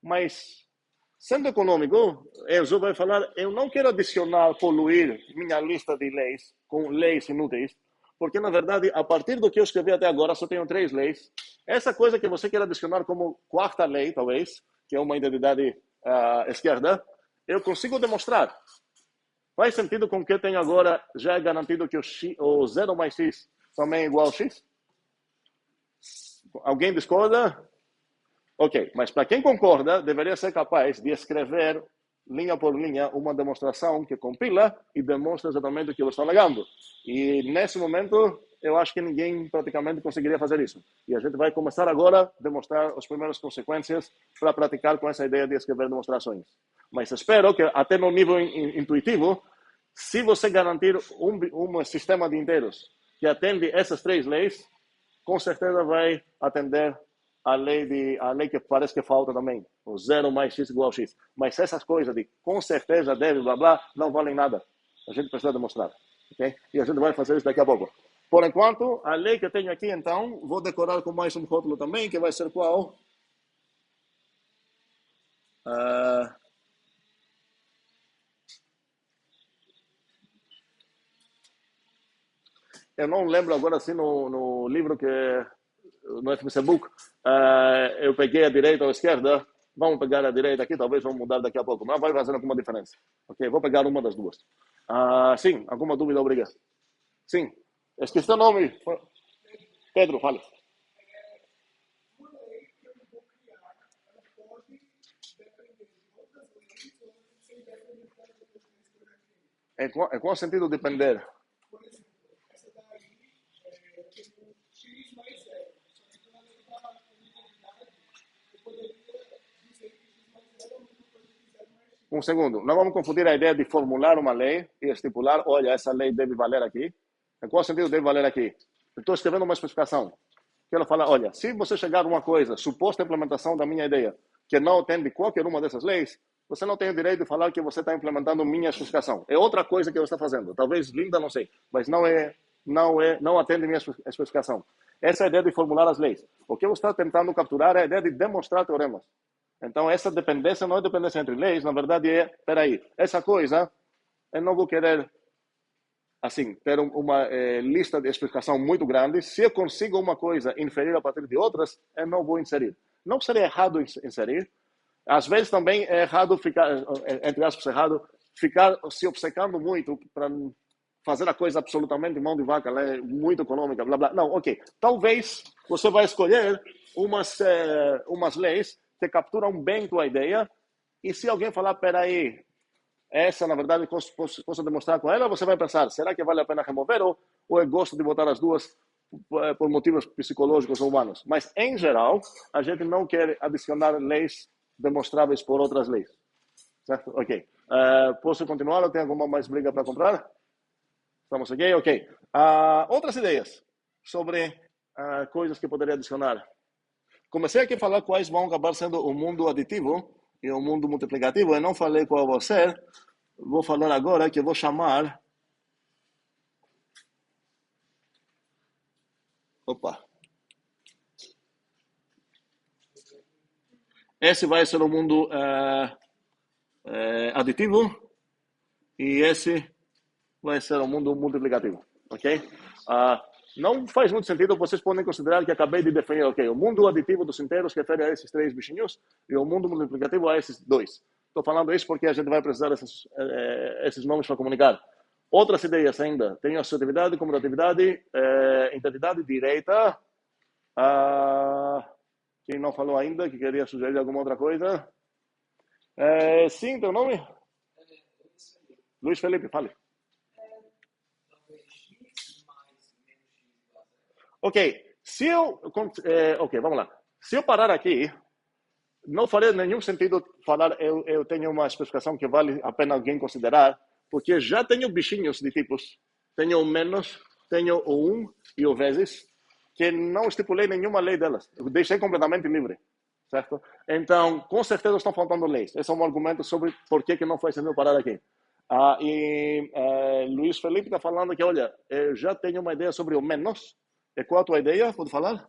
Mas, sendo econômico, Enzo vai falar, eu não quero adicionar, poluir minha lista de leis com leis inúteis, porque, na verdade, a partir do que eu escrevi até agora, só tenho 3 leis. Essa coisa que você quer adicionar como quarta lei, talvez, que é uma identidade esquerda, eu consigo demonstrar. Faz sentido com o que eu tenho agora, já é garantido que o 0 mais x também é igual a x? Alguém discorda? Ok, mas para quem concorda, deveria ser capaz de escrever, linha por linha, uma demonstração que compila e demonstra exatamente o que eles estão alegando. E nesse momento, eu acho que ninguém praticamente conseguiria fazer isso. E a gente vai começar agora a demonstrar as primeiras consequências para praticar com essa ideia de escrever demonstrações. Mas espero que, até no nível intuitivo, se você garantir um sistema de inteiros que atende essas 3 leis, com certeza vai atender a lei que parece que falta também, o 0 mais x igual a x. Mas essas coisas de com certeza deve, blá, blá, não valem nada. A gente precisa demonstrar. Okay? E a gente vai fazer isso daqui a pouco. Por enquanto, a lei que eu tenho aqui, então, vou decorar com mais um rótulo também, que vai ser qual? Eu não lembro agora assim no livro que no FMC Book, eu peguei a direita ou a esquerda. Vamos pegar a direita aqui, talvez vamos mudar daqui a pouco, mas vai fazer alguma diferença. Ok, vou pegar uma das duas. Sim, alguma dúvida, obrigado. Sim, esqueci o nome. Pedro, fale. Uma lei que eu vou criar, ela pode depender de outras leis ou sem depender das outras leis que eu já criei. Em qual sentido depender? Por exemplo, essa daí tem um x mais 0. Só que quando eu estava na unidade, eu poderia dizer que x mais 0 é a mesma coisa que 0 mais x. Um segundo, não vamos confundir a ideia de formular uma lei e estipular, olha, essa lei deve valer aqui. Em qual sentido deve valer aqui? Estou escrevendo uma especificação. Quero falar, olha, se você chegar a uma coisa, suposta implementação da minha ideia, que não atende qualquer uma dessas leis, você não tem o direito de falar que você está implementando minha especificação. É outra coisa que você está fazendo. Talvez linda, não sei, mas não atende minha especificação. Essa é a ideia de formular as leis. O que você está tentando capturar é a ideia de demonstrar teoremas. Então, essa dependência não é dependência entre leis, na verdade é, peraí, essa coisa, eu não vou querer, assim, ter uma lista de explicação muito grande. Se eu consigo uma coisa inferir a partir de outras, eu não vou inserir. Não seria errado inserir. Às vezes também é errado ficar, entre aspas, errado, ficar se obcecando muito para fazer a coisa absolutamente mão de vaca, né? Muito econômica, blá, blá. Não, ok. Talvez você vai escolher umas leis que capturam bem tua ideia, e se alguém falar, peraí, essa, na verdade, posso demonstrar com ela, você vai pensar, será que vale a pena remover ou eu gosto de botar as duas por motivos psicológicos ou humanos? Mas, em geral, a gente não quer adicionar leis demonstráveis por outras leis. Certo? Ok. Posso continuar ou tem alguma mais briga para comprar? Estamos ok? Ok. Outras ideias sobre coisas que poderia adicionar. Comecei aqui a falar quais vão acabar sendo o mundo aditivo e o mundo multiplicativo. Eu não falei qual vai ser. Vou falar agora que eu vou chamar... Opa. Esse vai ser o mundo aditivo e esse vai ser o mundo multiplicativo, ok? Não faz muito sentido, vocês podem considerar que acabei de definir, ok, o mundo aditivo dos inteiros refere a esses 3 bichinhos e o mundo multiplicativo a esses 2. Estou falando isso porque a gente vai precisar esses nomes para comunicar. Outras ideias ainda, tem associatividade, comutatividade, integridade direita. Quem não falou ainda, que queria sugerir alguma outra coisa? Sim, teu nome? Luiz Felipe, fale. Ok, ok, vamos lá. Se eu parar aqui, não faria nenhum sentido falar eu tenho uma especificação que vale a pena alguém considerar, porque já tenho bichinhos de tipos. Tenho o menos, tenho o e o vezes, que não estipulei nenhuma lei delas. Eu deixei completamente livre, certo? Então, com certeza estão faltando leis. Esse é um argumento sobre por que não faz sentido parar aqui. Luiz Felipe está falando que, olha, eu já tenho uma ideia sobre o menos. E qual a tua ideia? Pode falar?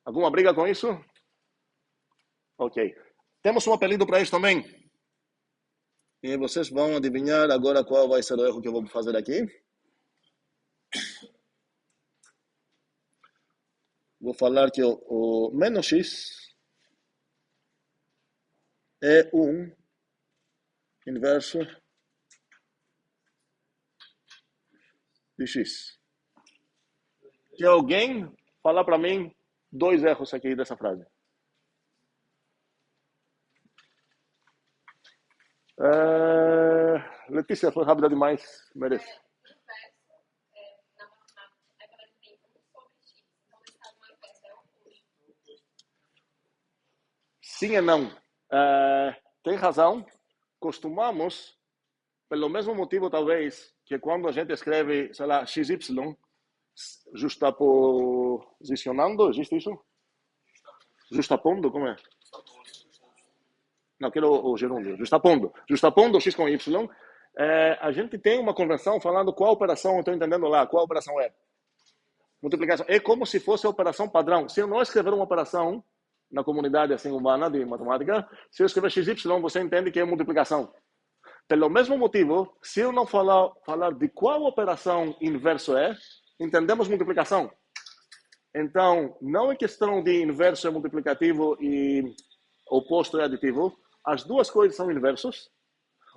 Alguma briga com isso? Ok. Temos um apelido para isso também. E vocês vão adivinhar agora qual vai ser o erro que eu vou fazer aqui. Vou falar que o menos x é um inverso de x. Que alguém falar para mim 2 erros aqui dessa frase. Letícia, foi rápida demais. Merece. Sim e não. Tem razão, costumamos, pelo mesmo motivo talvez, que quando a gente escreve, sei lá, XY, justaposicionando, existe isso? Justapondo, como é? Não, quero o gerúndio. Justapondo X com Y. A gente tem uma convenção falando qual operação eu estou entendendo lá, qual operação é. Multiplicação. É como se fosse a operação padrão. Se eu não escrever uma operação na comunidade assim, humana de matemática, se eu escrever XY, você entende que é multiplicação. Pelo mesmo motivo, se eu não falar de qual operação inverso é, entendemos multiplicação. Então, não é questão de inverso é multiplicativo e oposto é aditivo. As duas coisas são inversos.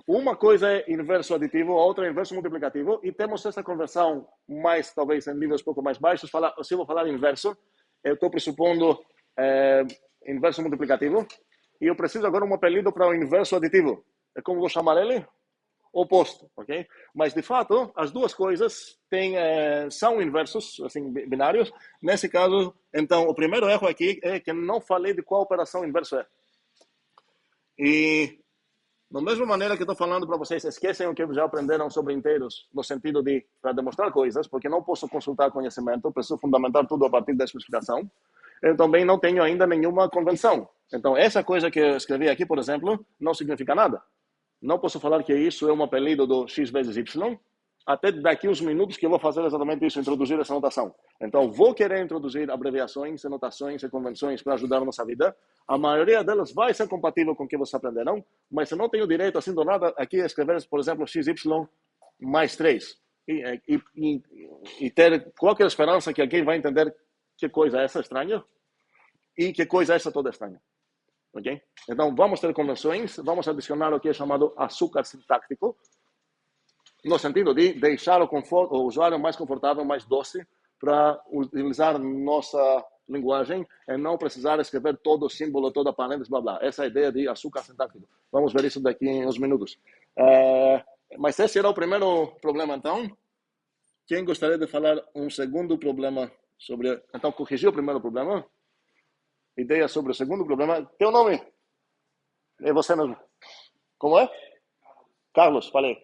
Uma coisa é inverso aditivo, a outra é inverso multiplicativo. E temos essa conversão mais, talvez, em níveis um pouco mais baixos. Se eu vou falar inverso, eu estou pressupondo inverso multiplicativo. E eu preciso agora um apelido para o inverso aditivo. É como vou chamar ele? Oposto, ok? Mas, de fato, as duas coisas são inversos, assim, binários. Nesse caso, então, o primeiro erro aqui é que não falei de qual operação inverso é. E, da mesma maneira que estou falando para vocês, esquecem o que já aprenderam sobre inteiros, no sentido de, para demonstrar coisas, porque não posso consultar conhecimento, preciso fundamentar tudo a partir da especificação. Eu também não tenho ainda nenhuma convenção. Então, essa coisa que eu escrevi aqui, por exemplo, não significa nada. Não posso falar que isso é um apelido do X vezes Y, até daqui uns minutos que eu vou fazer exatamente isso, introduzir essa notação. Então, vou querer introduzir abreviações, anotações e convenções para ajudar a nossa vida. A maioria delas vai ser compatível com o que vocês aprenderam, mas eu não tenho direito, assim, do nada, aqui a escrever, por exemplo, XY mais 3. E ter qualquer esperança que alguém vai entender que coisa é essa estranha e que coisa é essa toda estranha. Okay? Então, vamos ter convenções, vamos adicionar o que é chamado açúcar sintático, no sentido de deixar o usuário mais confortável, mais doce, para utilizar nossa linguagem e não precisar escrever todo o símbolo, toda a parênteses, blá, blá. Essa é a ideia de açúcar sintático. Vamos ver isso daqui em uns minutos. Mas esse era o primeiro problema, então. Quem gostaria de falar um segundo problema sobre... Então, corrigir o primeiro problema. Ideia sobre o segundo problema. Teu nome? É você mesmo. Como é? Carlos, falei.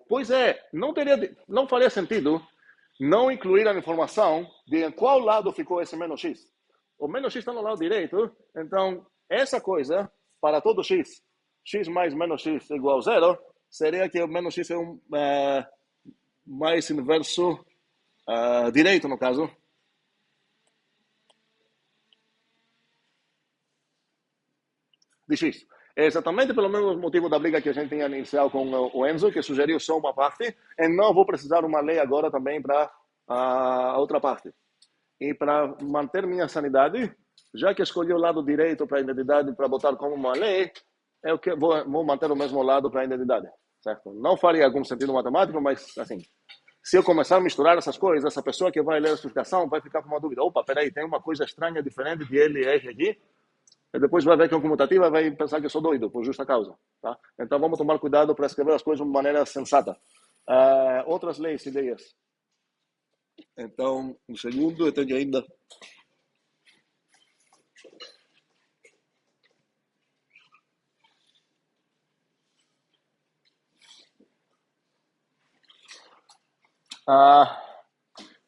Pois é, não faria sentido não incluir a informação de em qual lado ficou esse menos x. O menos x está no lado direito, então essa coisa, para todo x, x mais menos x igual a 0, seria que o menos x é mais inverso direito, no caso. De x. É exatamente pelo mesmo motivo da briga que a gente tinha inicial com o Enzo, que sugeriu só uma parte, e não vou precisar uma lei agora também para a outra parte. E para manter minha sanidade, já que escolhi o lado direito para a identidade para botar como uma lei, eu vou manter o mesmo lado para a identidade, certo? Não faria algum sentido matemático, mas assim, se eu começar a misturar essas coisas, essa pessoa que vai ler a explicação vai ficar com uma dúvida. Opa, peraí, tem uma coisa estranha, diferente de L e R aqui. E depois vai ver que é comutativa e vai pensar que eu sou doido, por justa causa. Tá? Então vamos tomar cuidado para escrever as coisas de maneira sensata. Outras leis, ideias. Então, um segundo, eu tenho ainda...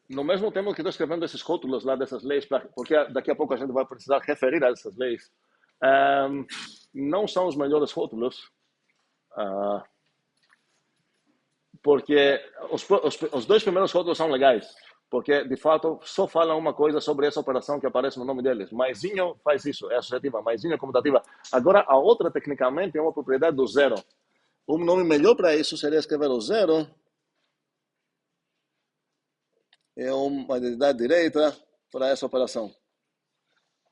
No mesmo tempo que estou escrevendo esses rótulos lá dessas leis, porque daqui a pouco a gente vai precisar referir a essas leis, não são os melhores rótulos, porque os dois primeiros rótulos são legais, porque de fato só falam uma coisa sobre essa operação que aparece no nome deles. Maisinho faz isso, é associativa, maisinho é comutativa. Agora a outra tecnicamente é uma propriedade do zero. Um nome melhor para isso seria escrever o zero. É uma identidade direita para essa operação.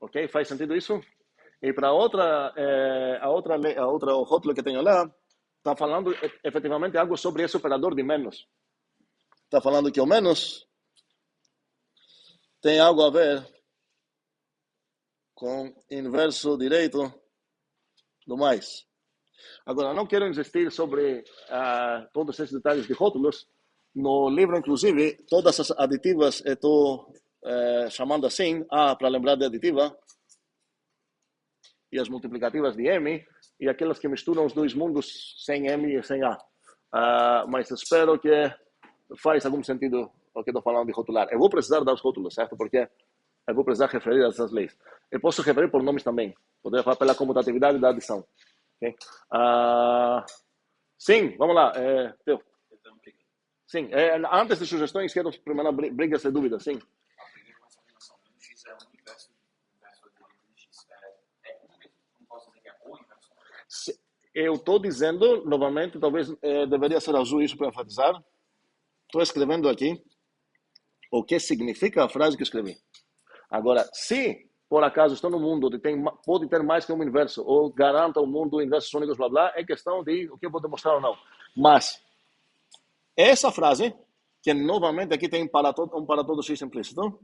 Ok? Faz sentido isso? E para a outra rótulo que tenho lá, está falando efetivamente algo sobre esse operador de menos. Está falando que o menos tem algo a ver com inverso direito do mais. Agora, não quero insistir sobre todos esses detalhes de rótulos. No livro, inclusive, todas as aditivas eu estou chamando assim, para lembrar de aditiva. e as multiplicativas de M, e aquelas que misturam os dois mundos sem M e sem A. Mas espero que faz algum sentido o que estou falando de rotular. Eu vou precisar dar os rótulos, certo? Porque eu vou precisar referir a essas leis. Eu posso referir por nomes também. Poderia falar pela comutatividade da adição. Okay? Sim, vamos lá. Teu. Sim, antes de sugestões, quero primeiro brigas e dúvidas. Sim. A primeira é uma combinação. X é o inverso de X. Não posso dizer que é o inverso. Eu estou dizendo, novamente, talvez deveria ser azul isso para enfatizar. Estou escrevendo aqui o que significa a frase que escrevi. Agora, se por acaso estou no mundo onde pode ter mais que um inverso, ou garanta o mundo inversos únicos, blá blá, é questão de o que eu vou demonstrar ou não. Mas essa frase, que novamente aqui tem um para todo X implícito,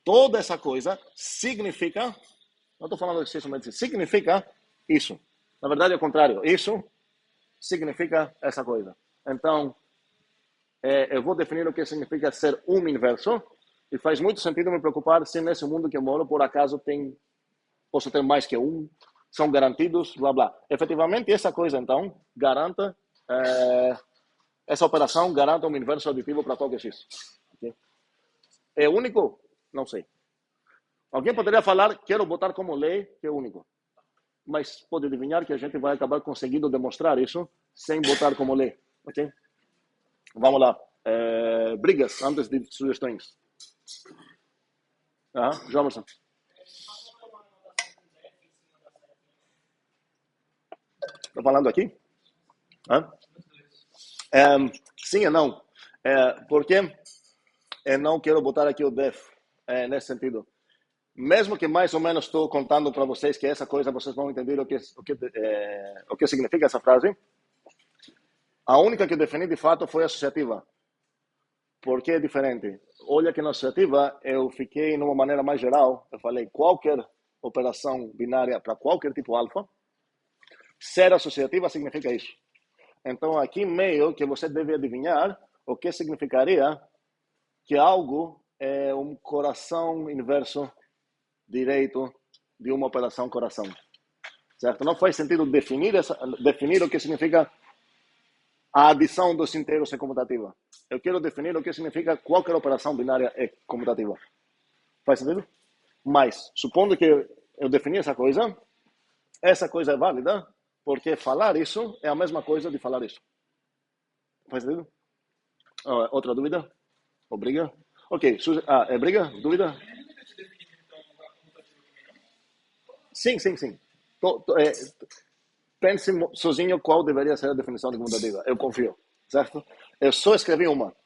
toda essa coisa significa, não estou falando de X, mas significa isso. Na verdade é o contrário, isso significa essa coisa. Então, eu vou definir o que significa ser um inverso, e faz muito sentido me preocupar se nesse mundo que eu moro, por acaso, posso ter mais que um, são garantidos, blá blá. Efetivamente, essa coisa, então, garanta, essa operação garanta um inverso aditivo para qualquer X. Okay? É único? Não sei. Alguém poderia falar, quero botar como lei que é único. Mas pode adivinhar que a gente vai acabar conseguindo demonstrar isso sem botar como lei. Ok? Vamos lá. Brigas antes de sugestões. João Emerson. Estou falando aqui? Sim e não. Porque eu não quero botar aqui o def nesse sentido. Mesmo que mais ou menos estou contando para vocês que essa coisa vocês vão entender o que significa essa frase. A única que eu defini de fato foi associativa. Porque é diferente. Olha que na associativa eu fiquei numa maneira mais geral. Eu falei qualquer operação binária para qualquer tipo alfa. Ser associativa significa isso. Então aqui meio que você deve adivinhar o que significaria que algo é um coração inverso direito de uma operação coração. Certo? Não faz sentido definir o que significa a adição dos inteiros é comutativa. Eu quero definir o que significa qualquer operação binária é comutativa. Faz sentido? Mas, supondo que eu defini essa coisa é válida, porque falar isso é a mesma coisa de falar isso. Faz sentido? Outra dúvida? Ou briga? Ok. É briga? Dúvida? Sim. Pense sozinho qual deveria ser a definição de comutativa. Eu confio, certo? Eu só escrevi uma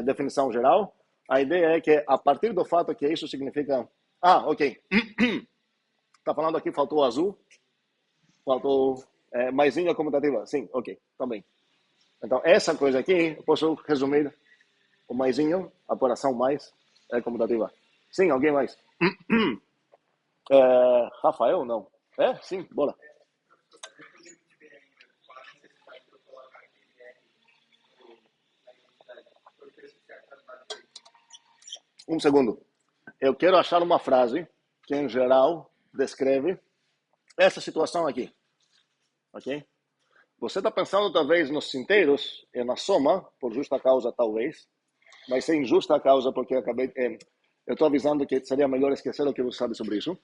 definição geral. A ideia é que, a partir do fato que isso significa... ok. Está falando aqui, faltou azul. Faltou maisinho a comutativa. Sim, ok, também. Então, essa coisa aqui, eu posso resumir o maisinho, a operação mais, é comutativa. Sim, alguém mais? Rafael, não? Sim, bora. Um segundo. Eu quero achar uma frase que, em geral, descreve essa situação aqui. Ok? Você está pensando, talvez, nos inteiros e na soma, por justa causa, talvez. Vai ser injusta causa, porque eu estou avisando que seria melhor esquecer o que você sabe sobre isso.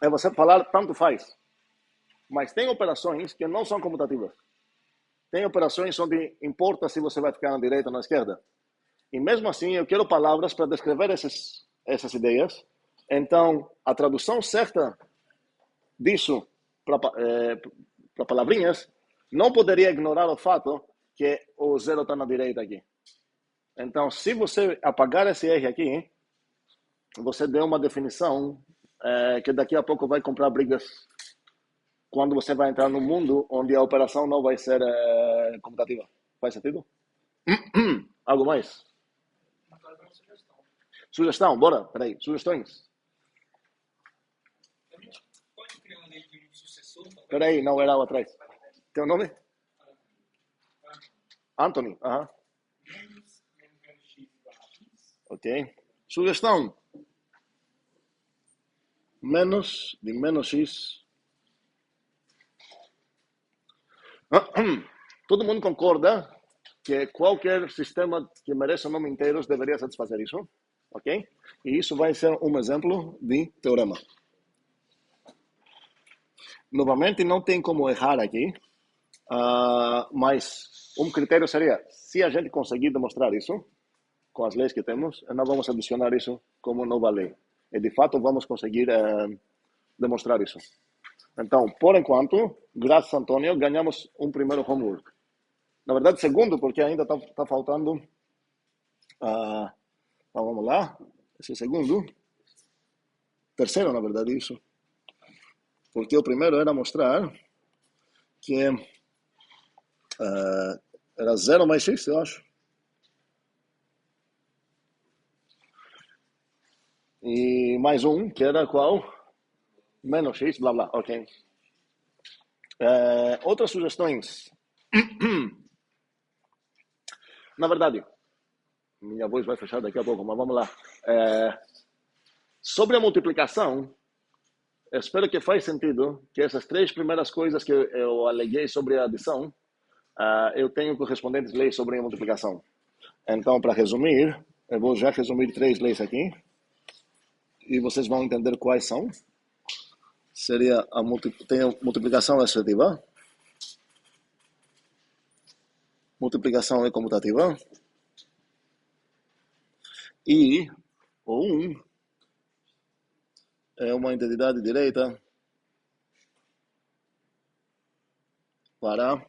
É você falar, tanto faz. Mas tem operações que não são comutativas. Tem operações onde importa se você vai ficar na direita ou na esquerda. E mesmo assim, eu quero palavras para descrever essas ideias. Então, a tradução certa disso para palavrinhas não poderia ignorar o fato que o zero está na direita aqui. Então, se você apagar esse R aqui, você deu uma definição que daqui a pouco vai comprar brigas quando você vai entrar num mundo onde a operação não vai ser comutativa. Faz sentido? Algo mais? Sugestão, bora. Peraí, sugestões. A gente pode criar uma lei de um sucessor? Peraí, não era lá atrás. Teu nome? Anthony. Ok. Sugestão. menos x. Todo mundo concorda que qualquer sistema que mereça o nome inteiro deveria satisfazer isso, ok? E isso vai ser um exemplo de teorema. Novamente, não tem como errar aqui, mas um critério seria, se a gente conseguir demonstrar isso, com as leis que temos, nós vamos adicionar isso como nova lei. E, de fato, vamos conseguir demonstrar isso. Então, por enquanto, graças a Antônio, ganhamos um primeiro homework. Na verdade, segundo, porque ainda está faltando... então, vamos lá. Esse segundo. Terceiro, na verdade, isso. Porque o primeiro era mostrar que era 0 mais x, eu acho. E mais um, que era qual? Menos x, blá, blá, ok. Outras sugestões. Na verdade, minha voz vai fechar daqui a pouco, mas vamos lá. Sobre a multiplicação, espero que faz sentido que essas três primeiras coisas que eu aleguei sobre a adição, eu tenho correspondentes leis sobre a multiplicação. Então, para resumir, eu vou já resumir três leis aqui, e vocês vão entender quais são. Seria tem a multiplicação associativa, multiplicação é comutativa, e o 1 é uma identidade direita para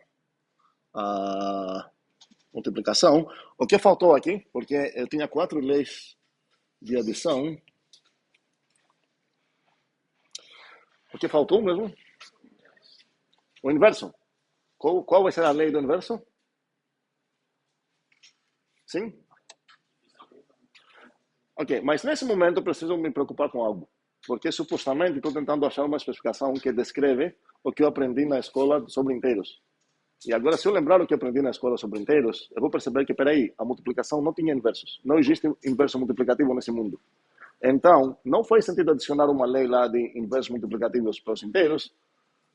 a multiplicação. O que faltou aqui, porque eu tinha 4 leis de adição, o que faltou mesmo? O inverso. Qual vai ser a lei do inverso? Sim? Ok, mas nesse momento eu preciso me preocupar com algo. Porque supostamente estou tentando achar uma especificação que descreve o que eu aprendi na escola sobre inteiros. E agora, se eu lembrar o que eu aprendi na escola sobre inteiros, eu vou perceber que, peraí, a multiplicação não tinha inversos. Não existe inverso multiplicativo nesse mundo. Então, não faz sentido adicionar uma lei lá de inversos multiplicativos para os inteiros,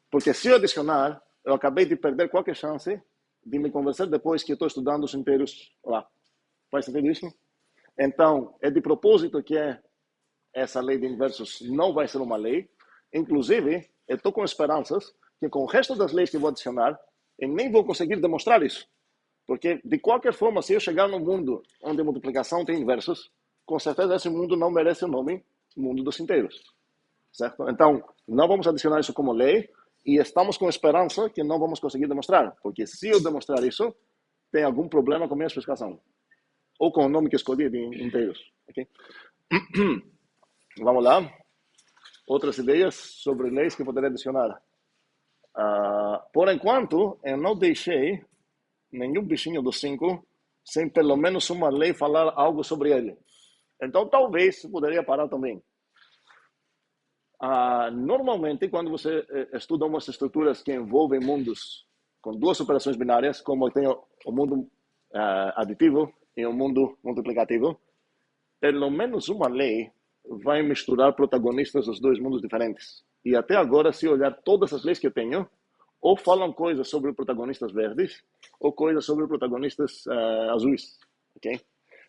porque se eu adicionar, eu acabei de perder qualquer chance de me convencer depois que estou estudando os inteiros lá. Faz sentido isso? Então, é de propósito que essa lei de inversos não vai ser uma lei. Inclusive, eu estou com esperanças que com o resto das leis que vou adicionar, eu nem vou conseguir demonstrar isso. Porque, de qualquer forma, se eu chegar num mundo onde a multiplicação tem inversos, com certeza esse mundo não merece o nome mundo dos inteiros. Certo? Então, não vamos adicionar isso como lei e estamos com esperança que não vamos conseguir demonstrar. Porque se eu demonstrar isso, tem algum problema com a minha especificação. Ou com o nome que escolhi de inteiros. Okay? Vamos lá. Outras ideias sobre leis que poderia adicionar. Por enquanto, eu não deixei nenhum bichinho do 5 sem pelo menos uma lei falar algo sobre ele. Então, talvez poderia parar também. Normalmente, quando você estuda umas estruturas que envolvem mundos com duas operações binárias, como tem o mundo aditivo e o mundo multiplicativo, pelo menos uma lei vai misturar protagonistas dos dois mundos diferentes. E até agora, se olhar todas as leis que eu tenho, ou falam coisas sobre protagonistas verdes, ou coisas sobre protagonistas azuis. Okay?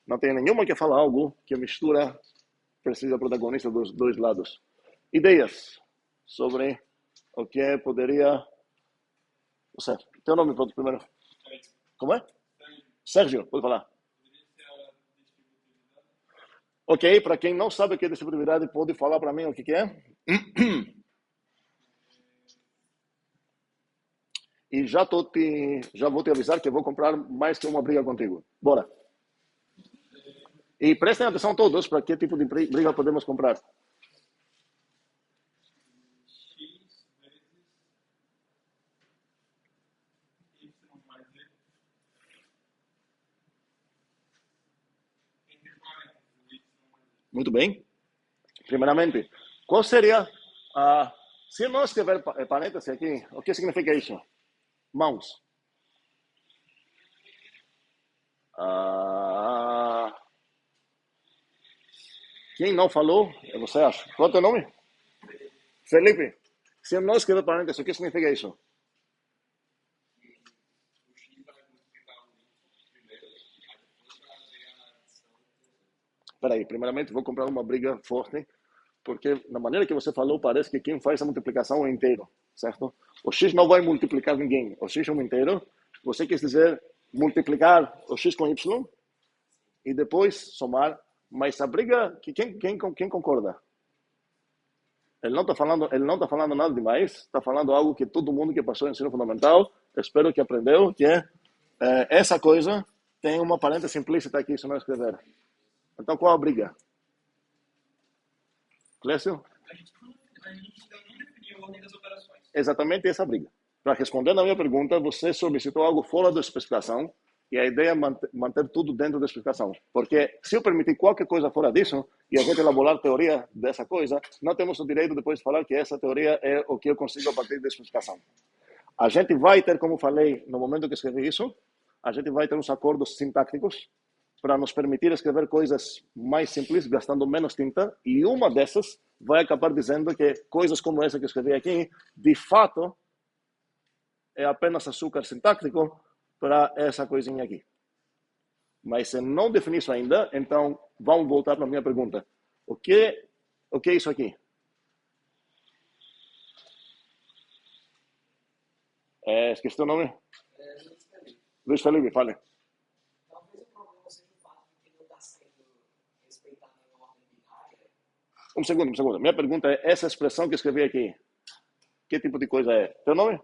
Não tem nenhuma que fala algo que mistura, precisa protagonista dos dois lados. Ideias sobre o que poderia... Você, teu nome pronto primeiro. Como é? Sérgio, pode falar. Ok, para quem não sabe o que é distributividade, pode falar para mim o que é? E já vou te avisar que vou comprar mais que uma briga contigo. Bora. E prestem atenção todos para que tipo de briga podemos comprar. Muito bem. Primeiramente, qual seria se eu não escrever parênteses aqui, o que significa isso? Mãos. Quem não falou, você acha? Qual é o teu nome? Felipe, se eu não escrever parênteses, o que significa isso? Espera aí, primeiramente vou comprar uma briga forte, porque na maneira que você falou, parece que quem faz a multiplicação é inteiro, certo? O x não vai multiplicar ninguém, o x é um inteiro. Você quer dizer multiplicar o x com y e depois somar, mas a briga, quem concorda? Ele não está falando nada demais, está falando algo que todo mundo que passou o ensino fundamental, espero que aprendeu, que é essa coisa tem uma parêntese implícita aqui, se não escrever. Então, qual a briga? Clécio? A gente ainda não definiu a ordem das operações. Exatamente essa briga. Para responder na minha pergunta, você solicitou algo fora da especificação e a ideia é manter tudo dentro da especificação. Porque se eu permitir qualquer coisa fora disso e a gente elaborar teoria dessa coisa, não temos o direito depois de falar que essa teoria é o que eu consigo a partir da especificação. A gente vai ter, como falei no momento que escrevi isso, a gente vai ter uns acordos sintáticos para nos permitir escrever coisas mais simples, gastando menos tinta, e uma dessas vai acabar dizendo que coisas como essa que eu escrevi aqui, de fato, é apenas açúcar sintático para essa coisinha aqui. Mas se não definir isso ainda, então vamos voltar para a minha pergunta. O que é isso aqui? Esqueci o nome? Luiz Felipe, fale. Talvez o problema seja o fato de que não está sendo respeitado a ordem binária. Um segundo. Minha pergunta é, essa expressão que eu escrevi aqui, que tipo de coisa é? Teu nome?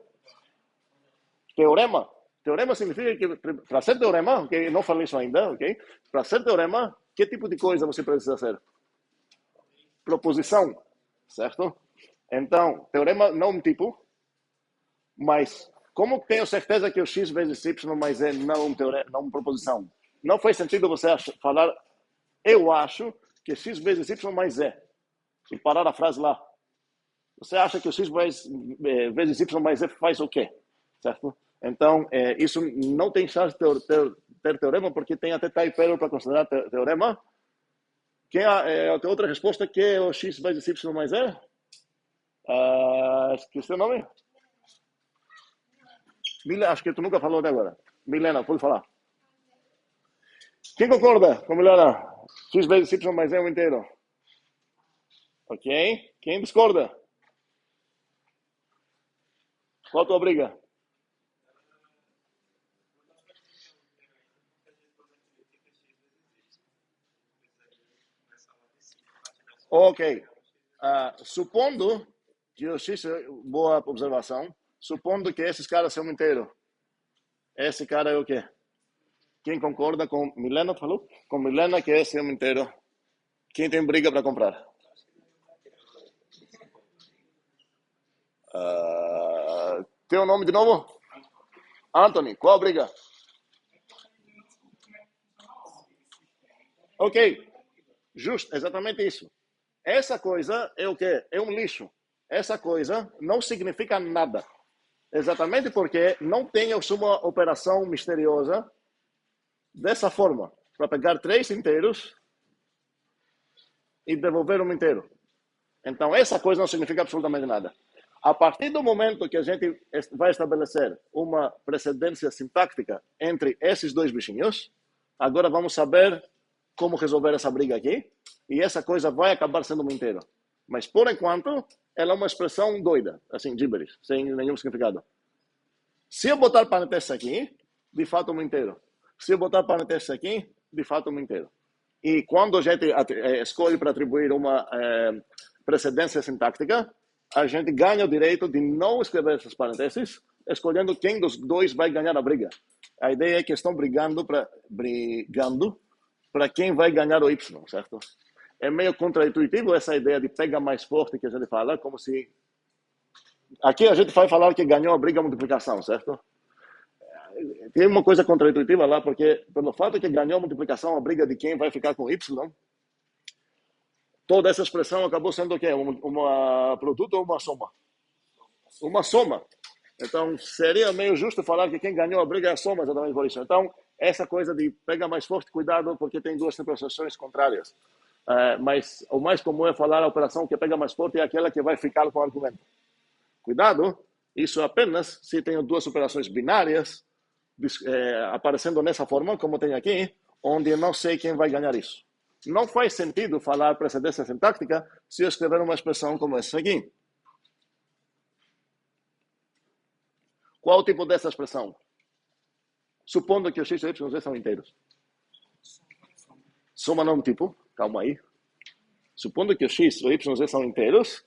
Teorema. Teorema significa que, para ser teorema, ok? Não falei isso ainda, ok? Para ser teorema, que tipo de coisa você precisa ser? Proposição, certo? Então, teorema não é um tipo, mas como tenho certeza que o x vezes y mais e não uma proposição? Não faz sentido você falar, eu acho que x vezes y mais e. E parar a frase lá. Você acha que o x vezes y mais e faz o quê? Certo? Então, isso não tem chance de ter teorema, porque tem até type-error para considerar teorema. Quem a outra resposta que é o x vezes y mais e? Esqueci o nome? Acho que tu nunca falou até agora. Milena, pode falar. Quem concorda com Milena? X vezes y mais e é um inteiro. Ok? Quem discorda? Qual a tua briga? Ok. Supondo que o x, boa observação, supondo que esses caras são um inteiro. Esse cara é o quê? Quem concorda com Milena, falou? Com Milena que esse é um inteiro. Quem tem briga para comprar? Teu nome de novo? Anthony, qual a briga? Ok, justo, exatamente isso. Essa coisa é o quê? É um lixo. Essa coisa não significa nada. Exatamente porque não tem uma operação misteriosa dessa forma, para pegar 3 inteiros e devolver um inteiro. Então, essa coisa não significa absolutamente nada. A partir do momento que a gente vai estabelecer uma precedência sintática entre esses dois bichinhos, agora vamos saber como resolver essa briga aqui, e essa coisa vai acabar sendo um inteiro. Mas, por enquanto, ela é uma expressão doida, assim, gibberish, sem nenhum significado. Se eu botar parênteses aqui, de fato, um inteiro. Se eu botar parênteses aqui, de fato, um inteiro. E quando a gente escolhe para atribuir uma precedência sintática, a gente ganha o direito de não escrever esses parênteses, escolhendo quem dos dois vai ganhar a briga. A ideia é que estão brigando para quem vai ganhar o Y, certo? É meio contraintuitivo essa ideia de pega mais forte que a gente fala, como se... Aqui a gente vai falar que ganhou a briga a multiplicação, certo? Tem uma coisa contraintuitiva lá, porque pelo fato que ganhou a multiplicação, a briga de quem vai ficar com Y, toda essa expressão acabou sendo o quê? Uma produto ou uma soma? Uma soma. Então, seria meio justo falar que quem ganhou a briga é a soma, exatamente por isso. Então, essa coisa de pega mais forte, cuidado, porque tem duas interpretações contrárias. mas o mais comum é falar a operação que pega mais forte é aquela que vai ficar com o argumento. Cuidado, isso apenas se tenho duas operações binárias aparecendo nessa forma, como tem aqui, onde eu não sei quem vai ganhar isso. Não faz sentido falar precedência sintática se eu escrever uma expressão como essa aqui. Qual o tipo dessa expressão? Supondo que os x e y z são inteiros. Soma não tipo, calma aí. Supondo que os x ou y z são inteiros,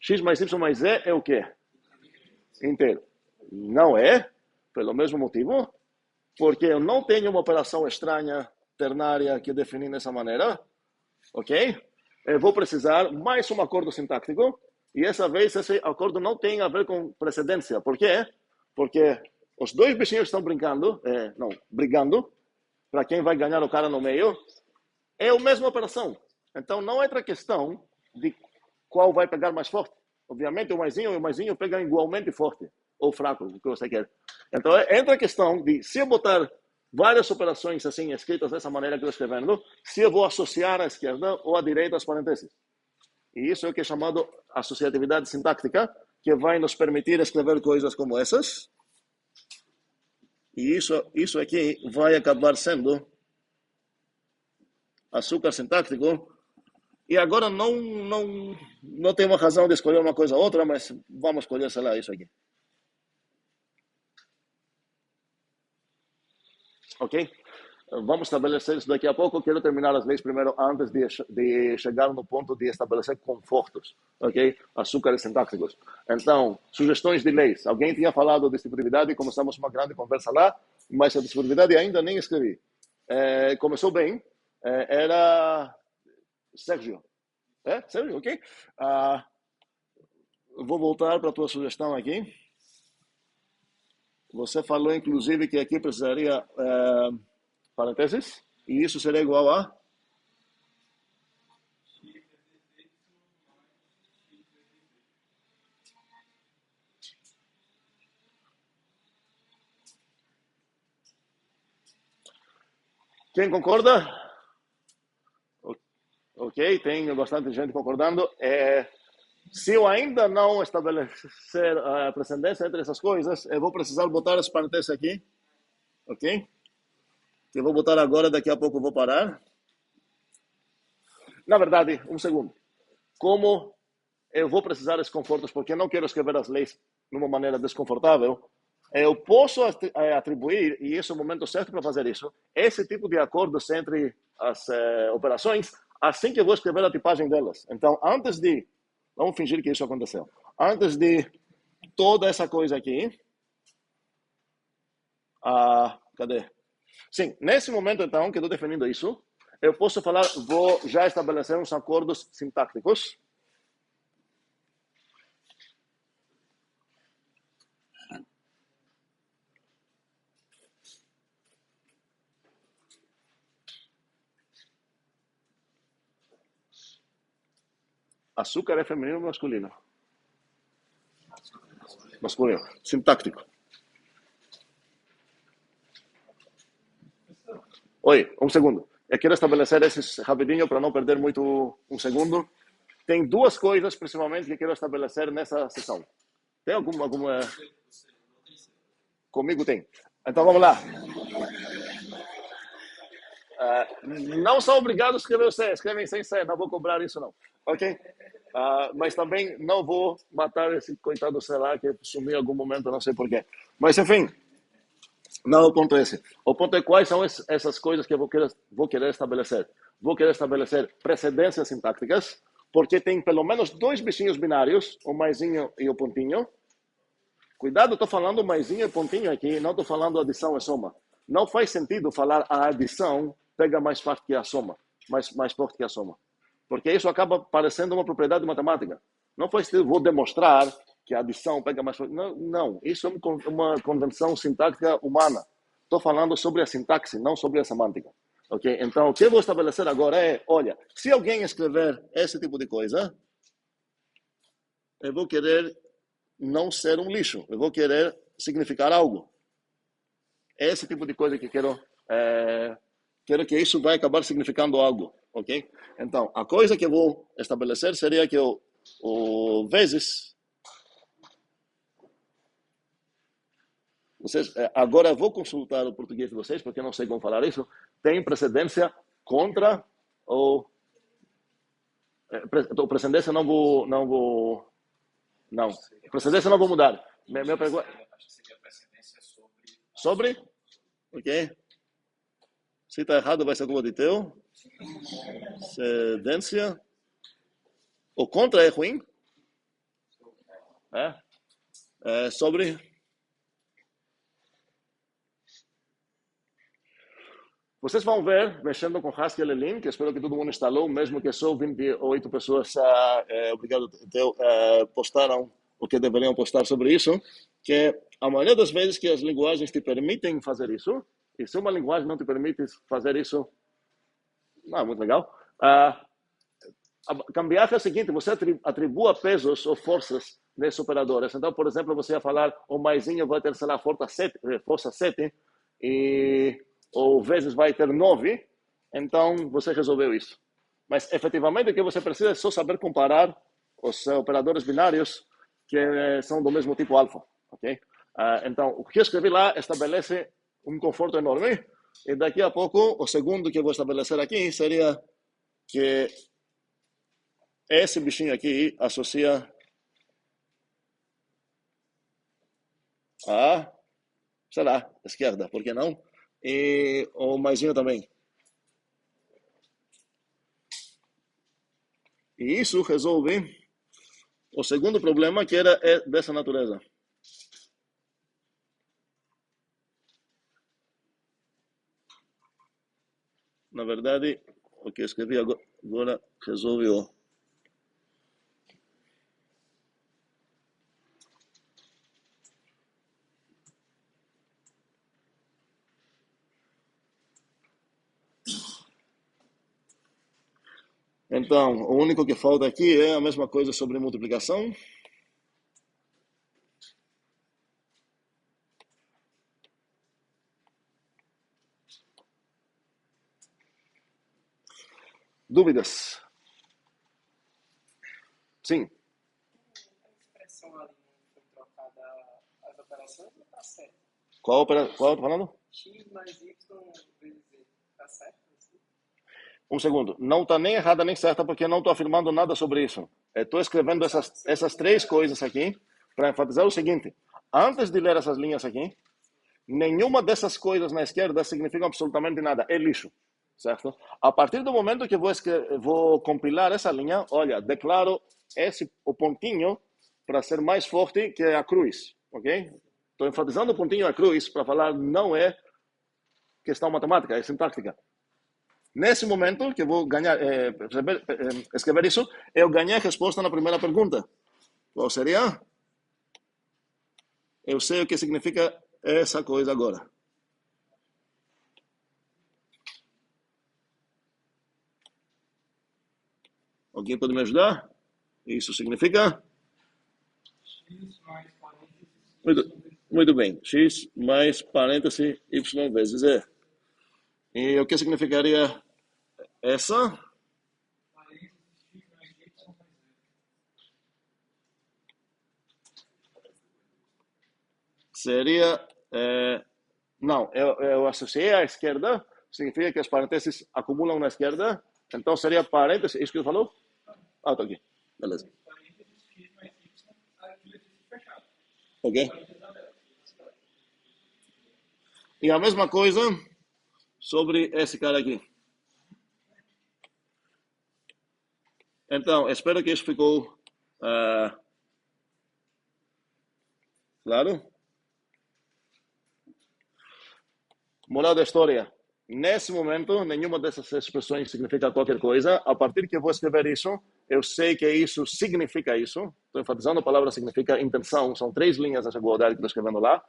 x mais y mais z é o quê? Inteiro. Não é, pelo mesmo motivo, porque eu não tenho uma operação estranha, ternária, que defini dessa maneira, ok? Eu vou precisar mais um acordo sintático, e essa vez esse acordo não tem a ver com precedência. Por quê? Porque os dois bichinhos estão brigando para quem vai ganhar o cara no meio. É a mesma operação. Então não entra a questão de qual vai pegar mais forte. Obviamente o maisinho pegam igualmente forte, ou fraco, o que você quer. Então entra a questão de, se eu botar várias operações assim escritas dessa maneira que eu estou escrevendo, se eu vou associar à esquerda ou à direita as parênteses. E isso é o que é chamado associatividade sintática, que vai nos permitir escrever coisas como essas. E isso aqui vai acabar sendo açúcar sintático. E agora não tem uma razão de escolher uma coisa ou outra, mas vamos escolher, sei lá, isso aqui. Ok? Vamos estabelecer isso daqui a pouco. Quero terminar as leis primeiro, antes de chegar no ponto de estabelecer confortos, ok? Açúcares sintáticos. Então, sugestões de leis. Alguém tinha falado de distributividade, começamos uma grande conversa lá, mas a distributividade ainda nem escrevi. Começou bem, era Sérgio. Sérgio, ok? Vou voltar para a tua sugestão aqui. Você falou, inclusive, que aqui precisaria parênteses, e isso seria igual a... Quem concorda? Ok, tem bastante gente concordando. Se eu ainda não estabelecer a precedência entre essas coisas, eu vou precisar botar as parênteses aqui, ok? Eu vou botar agora, daqui a pouco eu vou parar. Na verdade, um segundo. Como eu vou precisar desses confortos, porque eu não quero escrever as leis de uma maneira desconfortável, eu posso atribuir, e esse é o momento certo para fazer isso, esse tipo de acordos entre as operações, assim que eu vou escrever a tipagem delas. Então, antes de... Vamos fingir que isso aconteceu. Antes de toda essa coisa aqui... cadê? Sim, nesse momento, então, que eu estou definindo isso, eu posso falar, vou já estabelecer uns acordos sintáticos. Açúcar é feminino ou masculino? Masculino. Sintático. Oi, um segundo. Eu quero estabelecer esses rapidinho para não perder muito um segundo. Tem duas coisas, principalmente, que quero estabelecer nessa sessão. Tem alguma... Comigo tem. Então, vamos lá. Não são obrigados a escrever o C. Escrevem sem C. Não vou cobrar isso, não. Ok? Mas também não vou matar esse coitado C lá que sumiu em algum momento, não sei porquê. Mas, enfim... Não, o ponto é esse. O ponto é quais são essas coisas que eu vou querer estabelecer. Vou querer estabelecer precedências sintáticas, porque tem pelo menos dois bichinhos binários, o maisinho e o pontinho. Cuidado, estou falando maisinho e pontinho aqui, não estou falando adição e soma. Não faz sentido falar a adição pega mais forte que a soma, mais forte que a soma. Porque isso acaba parecendo uma propriedade matemática. Não faz sentido, vou demonstrar que a adição pega mais forte. Não, isso é uma convenção sintática humana. Estou falando sobre a sintaxe, não sobre a semântica. Ok? Então, o que eu vou estabelecer agora é, olha, se alguém escrever esse tipo de coisa, eu vou querer não ser um lixo, eu vou querer significar algo. É esse tipo de coisa que quero que isso vai acabar significando algo. Ok? Então, a coisa que eu vou estabelecer seria que o vezes... Vocês, agora eu vou consultar o português de vocês, porque eu não sei como falar isso. Tem precedência contra ou... precedência não. Precedência não vou mudar. Minha pergunta... Acho que seria precedência Sobre? Ok. Se está errado, vai ser culpa de teu. Precedência. O contra é ruim? Sobre... Vocês vão ver, mexendo com Haskell e Lean, que espero que todo mundo instalou, mesmo que só 28 pessoas, obrigado, postaram o que deveriam postar sobre isso, que a maioria das vezes que as linguagens te permitem fazer isso, e se uma linguagem não te permite fazer isso, não é muito legal. Cambiar é o seguinte, você atribua pesos ou forças nesses operadores. Então, por exemplo, você ia falar, o maisinho vai ter, sei lá, força 7, e... ou vezes vai ter 9, então você resolveu isso. Mas, efetivamente, o que você precisa é só saber comparar os operadores binários que são do mesmo tipo alfa. Okay? Então, o que eu escrevi lá estabelece um conforto enorme, e daqui a pouco, o segundo que eu vou estabelecer aqui seria que esse bichinho aqui associa a, sei lá, esquerda, por que não? E o maisinho também. E isso resolve o segundo problema, que era dessa natureza. Na verdade, o que eu escrevi agora resolve o... Então, o único que falta aqui é a mesma coisa sobre multiplicação. Dúvidas? Sim. A expressão ali não foi trocada as operações, não está certo. Qual eu tô falando? X mais Y vezes Z. Está certo? Assim? Um segundo. Não está nem errada nem certa, porque eu não estou afirmando nada sobre isso. Estou escrevendo essas três coisas aqui para enfatizar o seguinte. Antes de ler essas linhas aqui, nenhuma dessas coisas na esquerda significa absolutamente nada. É lixo. Certo? A partir do momento que vou compilar essa linha, olha, declaro o pontinho para ser mais forte que a cruz. Ok? Estou enfatizando o pontinho a cruz para falar não é questão matemática, é sintática. Nesse momento que eu vou ganhar, escrever isso, eu ganhei a resposta na primeira pergunta. Qual seria? Eu sei o que significa essa coisa agora. Alguém pode me ajudar? Isso significa? X mais parênteses. Muito bem. X mais parêntese Y vezes Z. E o que significaria essa? Parênteses X mais Y mais Z. Seria... não, eu associei à esquerda, significa que as parênteses acumulam na esquerda, então seria parênteses, isso que você falou? Ah, tá aqui, beleza. Parênteses X mais Y, aquilo é fechado. Ok? E a mesma coisa sobre esse cara aqui. Então, espero que isso ficou claro. Moral da história. Nesse momento, nenhuma dessas expressões significa qualquer coisa. A partir que eu vou escrever isso, eu sei que isso significa isso. Estou enfatizando a palavra significa intenção. São 3 linhas dessa igualdade que estou escrevendo lá.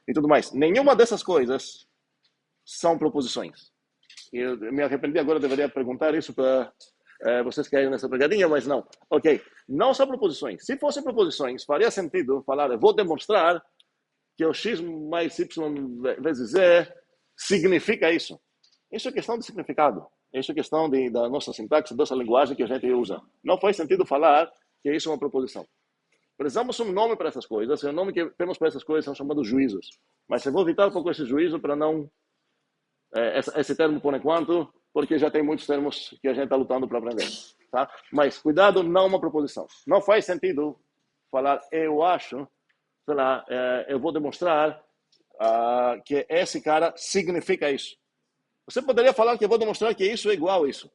E tudo mais. Nenhuma dessas coisas são proposições. Eu me arrependi agora, deveria perguntar isso para vocês caírem nessa pegadinha, mas não. Ok, não são proposições. Se fossem proposições, faria sentido falar, eu vou demonstrar que o x mais y vezes z significa isso. Isso é questão de significado. Isso é questão da nossa sintaxe, dessa linguagem que a gente usa. Não faz sentido falar que isso é uma proposição. Precisamos um nome para essas coisas, e o nome que temos para essas coisas são chamados juízos. Mas eu vou evitar um pouco esse juízo para não... esse termo por enquanto, porque já tem muitos termos que a gente está lutando para aprender. Tá? Mas cuidado, não uma proposição. Não faz sentido falar, eu acho, sei lá, eu vou demonstrar que esse cara significa isso. Você poderia falar que eu vou demonstrar que isso é igual a isso.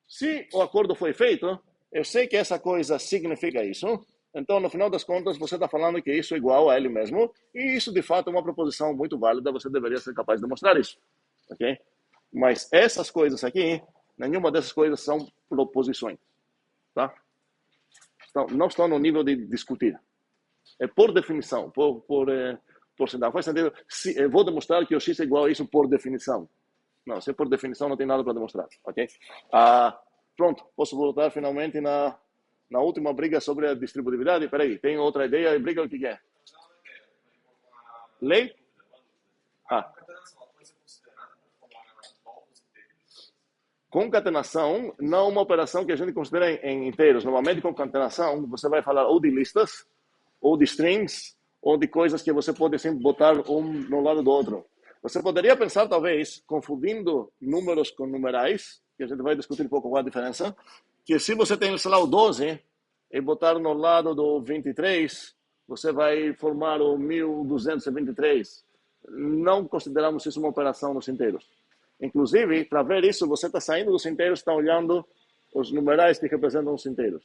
Se o acordo foi feito, eu sei que essa coisa significa isso, então, no final das contas, você está falando que isso é igual a ele mesmo, e isso, de fato, é uma proposição muito válida, você deveria ser capaz de demonstrar isso. Ok? Mas essas coisas aqui, nenhuma dessas coisas são proposições. Tá? Então, não estão no nível de discutir. É por definição, por sinal. Faz sentido, eu vou demonstrar que o X é igual a isso por definição. Não, se é por definição, não tem nada para demonstrar. Ok? Pronto, posso voltar finalmente na última briga sobre a distributividade. Peraí, tem outra ideia e briga o que é? Lei? Concatenação não é uma operação que a gente considera em inteiros. Normalmente, concatenação, você vai falar ou de listas, ou de strings, ou de coisas que você pode sempre botar um no lado do outro. Você poderia pensar, talvez, confundindo números com numerais, que a gente vai discutir um pouco qual a diferença, que se você tem, sei lá, o 12 e botar no lado do 23, você vai formar o 1223. Não consideramos isso uma operação nos inteiros. Inclusive, para ver isso, você está saindo dos inteiros, está olhando os numerais que representam os inteiros.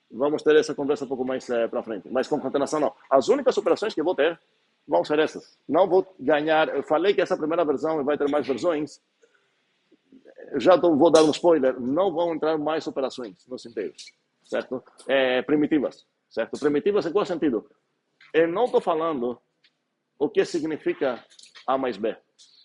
Vamos ter essa conversa um pouco mais para frente. Mas com concatenação, não. As únicas operações que eu vou ter vão ser essas. Não vou ganhar... Eu falei que essa primeira versão vai ter mais versões. Já vou dar um spoiler. Não vão entrar mais operações nos inteiros. Certo? Primitivas. Certo? Primitivas em qual sentido? Eu não estou falando o que significa A mais B.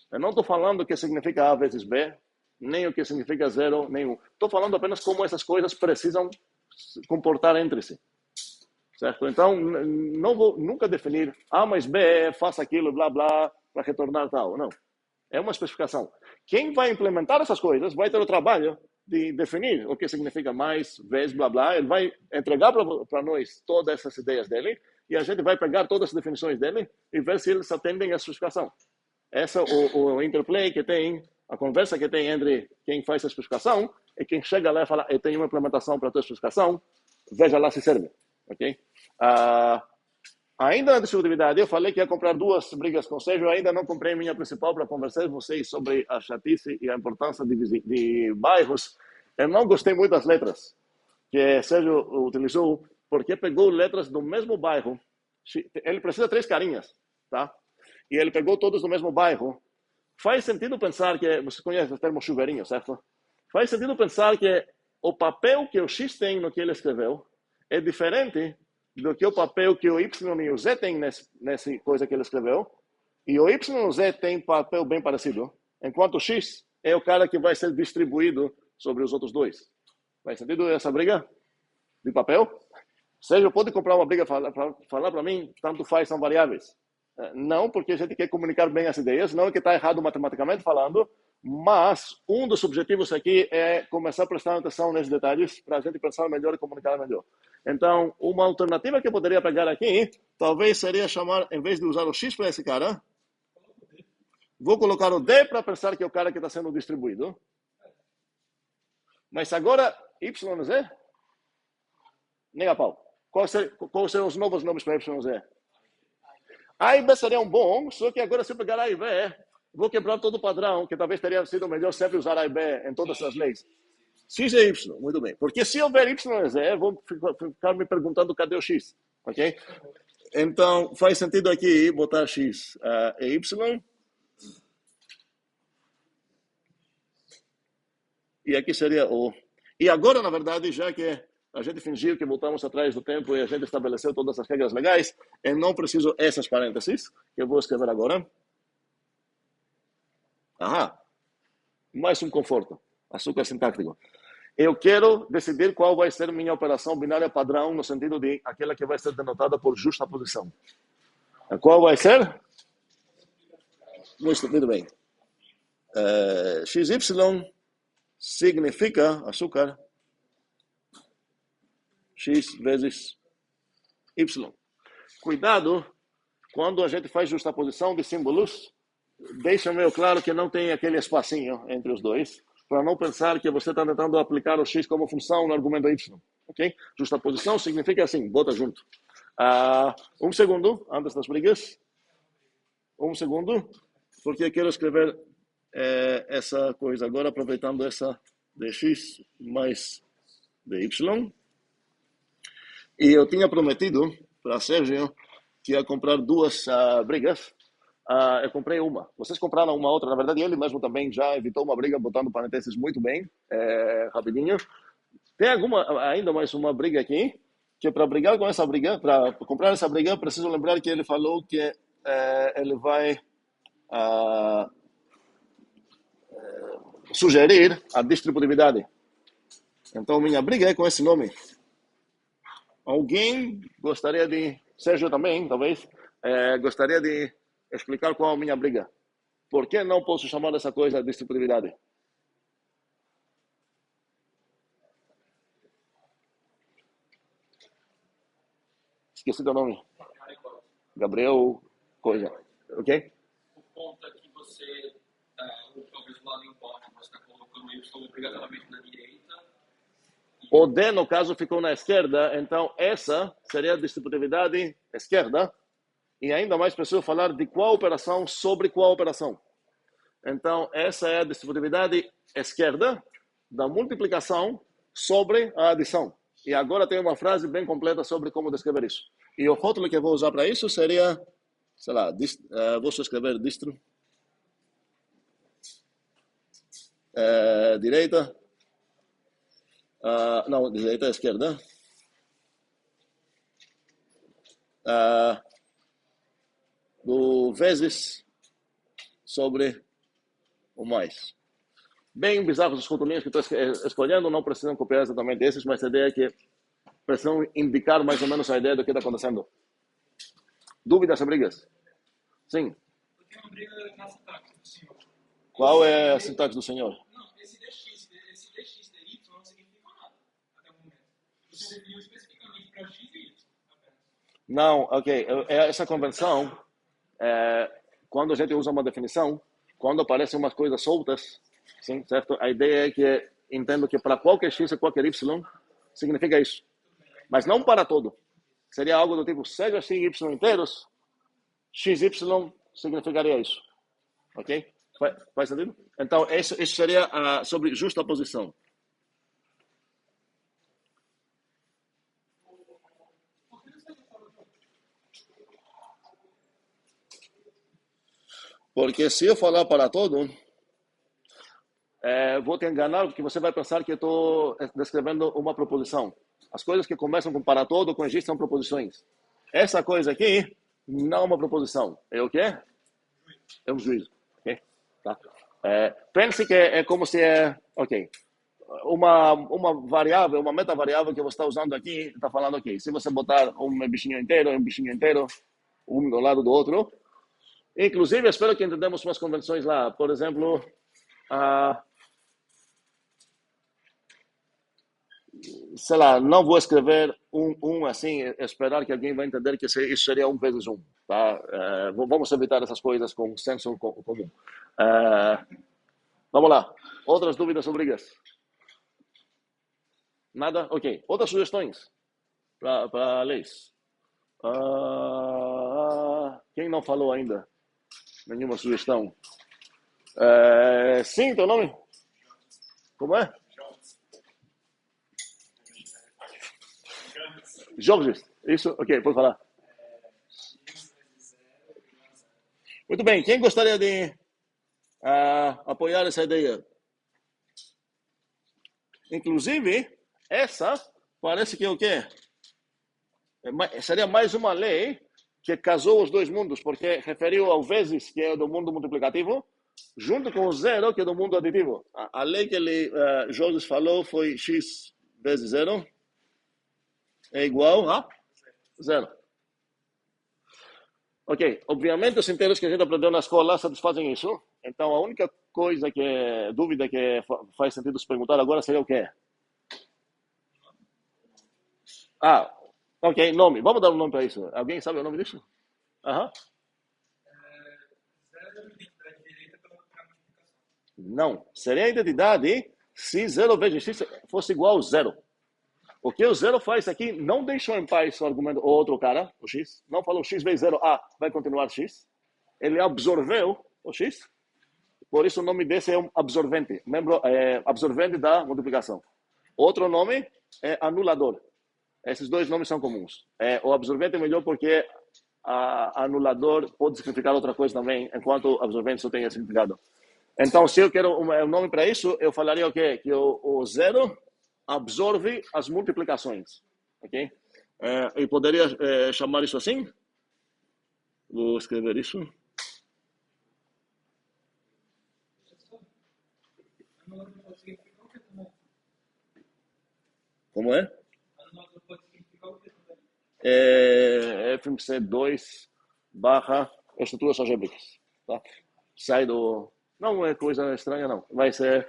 Eu não estou falando o que significa A vezes B, nem o que significa 0, nem 1. Estou falando apenas como essas coisas precisam se comportar entre si. Certo? Então, não vou nunca definir A mais B, faça aquilo, blá, blá, para retornar tal. Não. É uma especificação. Quem vai implementar essas coisas vai ter o trabalho de definir o que significa mais, vezes, blá, blá. Ele vai entregar para nós todas essas ideias dele e a gente vai pegar todas as definições dele e ver se eles atendem à especificação. Essa é o interplay que tem, a conversa que tem entre quem faz a especificação e quem chega lá e fala, eu tenho uma implementação para a tua especificação, veja lá se serve. Okay? Ainda na distributividade, eu falei que ia comprar 2 brigas com o Sérgio, ainda não comprei minha principal para conversar com vocês sobre a chatice e a importância de bairros. Eu não gostei muito das letras que o Sérgio utilizou, porque pegou letras do mesmo bairro. Ele precisa 3 carinhas, tá? E ele pegou todos do mesmo bairro. Faz sentido pensar que... Você conhece o termo chuveirinho, certo? Faz sentido pensar que o papel que o X tem no que ele escreveu é diferente do que o papel que o Y e o Z tem nessa coisa que ele escreveu. E o Y e o Z tem papel bem parecido. Enquanto o X é o cara que vai ser distribuído sobre os outros 2. Faz sentido essa briga de papel? Sérgio, pode comprar uma briga falar para mim? Tanto faz, são variáveis. Não, porque a gente quer comunicar bem as ideias, não é que está errado matematicamente falando, mas um dos objetivos aqui é começar a prestar atenção nesses detalhes para a gente pensar melhor e comunicar melhor. Então, uma alternativa que eu poderia pegar aqui, talvez seria chamar, em vez de usar o X para esse cara, vou colocar o D para pensar que é o cara que está sendo distribuído. Mas agora, Y e Z? Nem a pau. Quais seriam os novos nomes para Y e Z? A e B seriam bom, só que agora se eu pegar A e B, vou quebrar todo o padrão, que talvez teria sido melhor sempre usar A e B em todas as leis. X e Y, muito bem. Porque se houver Y e Z, vou ficar me perguntando cadê o X. Ok? Então, faz sentido aqui botar X e Y. E aqui seria O. E agora, na verdade, já que a gente fingiu que voltamos atrás do tempo e a gente estabeleceu todas as regras legais, eu não preciso essas parênteses, que eu vou escrever agora. Mais um conforto. Açúcar sintático. Eu quero decidir qual vai ser minha operação binária padrão, no sentido de aquela que vai ser denotada por justaposição. Qual vai ser? Muito bem. XY significa açúcar x vezes y. Cuidado, quando a gente faz justaposição de símbolos, deixa meio claro que não tem aquele espacinho entre os dois, para não pensar que você está tentando aplicar o x como função no argumento y. Ok? Justaposição significa assim, bota junto. Um segundo, antes das brigas. Um segundo, porque eu quero escrever essa coisa agora, aproveitando essa dx mais dy. E eu tinha prometido para Sérgio que ia comprar duas brigas. Eu comprei uma. Vocês compraram uma outra. Na verdade, ele mesmo também já evitou uma briga, botando parênteses muito bem, rapidinho. Tem ainda mais uma briga aqui, que para brigar com essa briga, para comprar essa briga, preciso lembrar que ele falou que ele vai sugerir a distributividade. Então, minha briga é com esse nome. Alguém gostaria de, Sérgio também, talvez, gostaria de explicar qual é a minha briga? Por que não posso chamar essa coisa de distributividade? Esqueci do nome. Gabriel, coisa. Ok? O ponto é que você, talvez o lado embora, você está colocando o y obrigatoriamente na direita. O D, no caso, ficou na esquerda, então essa seria a distributividade esquerda. E ainda mais preciso falar de qual operação sobre qual operação. Então, essa é a distributividade esquerda da multiplicação sobre a adição. E agora tem uma frase bem completa sobre como descrever isso. E o rótulo que eu vou usar para isso seria, sei lá, vou só escrever distro. Direita. Não, direita é esquerda. Do vezes sobre o mais. Bem bizarros os rótulos que estou escolhendo, não precisam copiar exatamente esses, mas a ideia é que precisam indicar mais ou menos a ideia do que está acontecendo. Dúvidas ou brigas? Sim. Eu tenho uma briga na sintaxe do senhor. Qual é a sintaxe do senhor? Não, esse dx dy não significa nada até o momento. Você definiu especificamente para x e y apenas. Não, ok. Essa convenção, quando a gente usa uma definição, quando aparecem umas coisas soltas, sim, certo? A ideia é que entendo que para qualquer x e qualquer y significa isso. Mas não para todo. Seria algo do tipo, seja x e y inteiros, xy significaria isso. Ok? Faz sentido? Então, isso seria sobre justaposição. Porque se eu falar para todo, vou te enganar, porque você vai pensar que eu estou descrevendo uma proposição. As coisas que começam com para todo, com X, são proposições. Essa coisa aqui não é uma proposição. É o quê? É um juízo. Okay? Tá? Pense que é como se ok, uma variável, uma metavariável que você está usando aqui, está falando aqui. Se você botar um bichinho inteiro, um do lado do outro. Inclusive, espero que entendamos umas convenções lá. Por exemplo, sei lá, não vou escrever assim, esperar que alguém vai entender que isso seria 1 vezes 1. Tá? Vamos evitar essas coisas com senso comum. Vamos lá. Outras dúvidas ou brigas? Nada? Ok. Outras sugestões para leis? Quem não falou ainda? Nenhuma sugestão? Sim, teu nome? Como é? Jorge, isso? Ok, pode falar. Muito bem, quem gostaria de apoiar essa ideia? Inclusive, essa parece que é o quê? Seria mais uma lei que casou os dois mundos, porque referiu ao vezes, que é do mundo multiplicativo, junto com o zero, que é do mundo aditivo. A lei que Jorge falou foi x vezes zero é igual a zero. Ok, obviamente os inteiros que a gente aprendeu na escola satisfazem isso. Então a única dúvida que faz sentido se perguntar agora seria o quê? Ok, nome. Vamos dar um nome para isso. Alguém sabe o nome disso? Aham. Zero identidade direita para multiplicação. Não. Seria a identidade se 0 vezes x fosse igual a 0. O que o 0 faz aqui não deixou em paz o argumento, o outro cara, o x. Não falou x vezes 0, vai continuar x. Ele absorveu o x. Por isso o nome desse é um absorvente. Absorvente da multiplicação. Outro nome é anulador. Esses dois nomes são comuns. O absorvente é melhor porque anulador pode significar outra coisa também, enquanto absorvente só tem esse significado. Então, se eu quero um nome para isso, eu falaria o quê? Que o 0 absorve as multiplicações. Ok? E poderia chamar isso assim? Vou escrever isso. Anulador pode significar o que também? Como é? Anulador pode significar o que também? FMC2 barra estruturas algébricas. Tá? Sai do... Não é coisa estranha, não. Vai ser...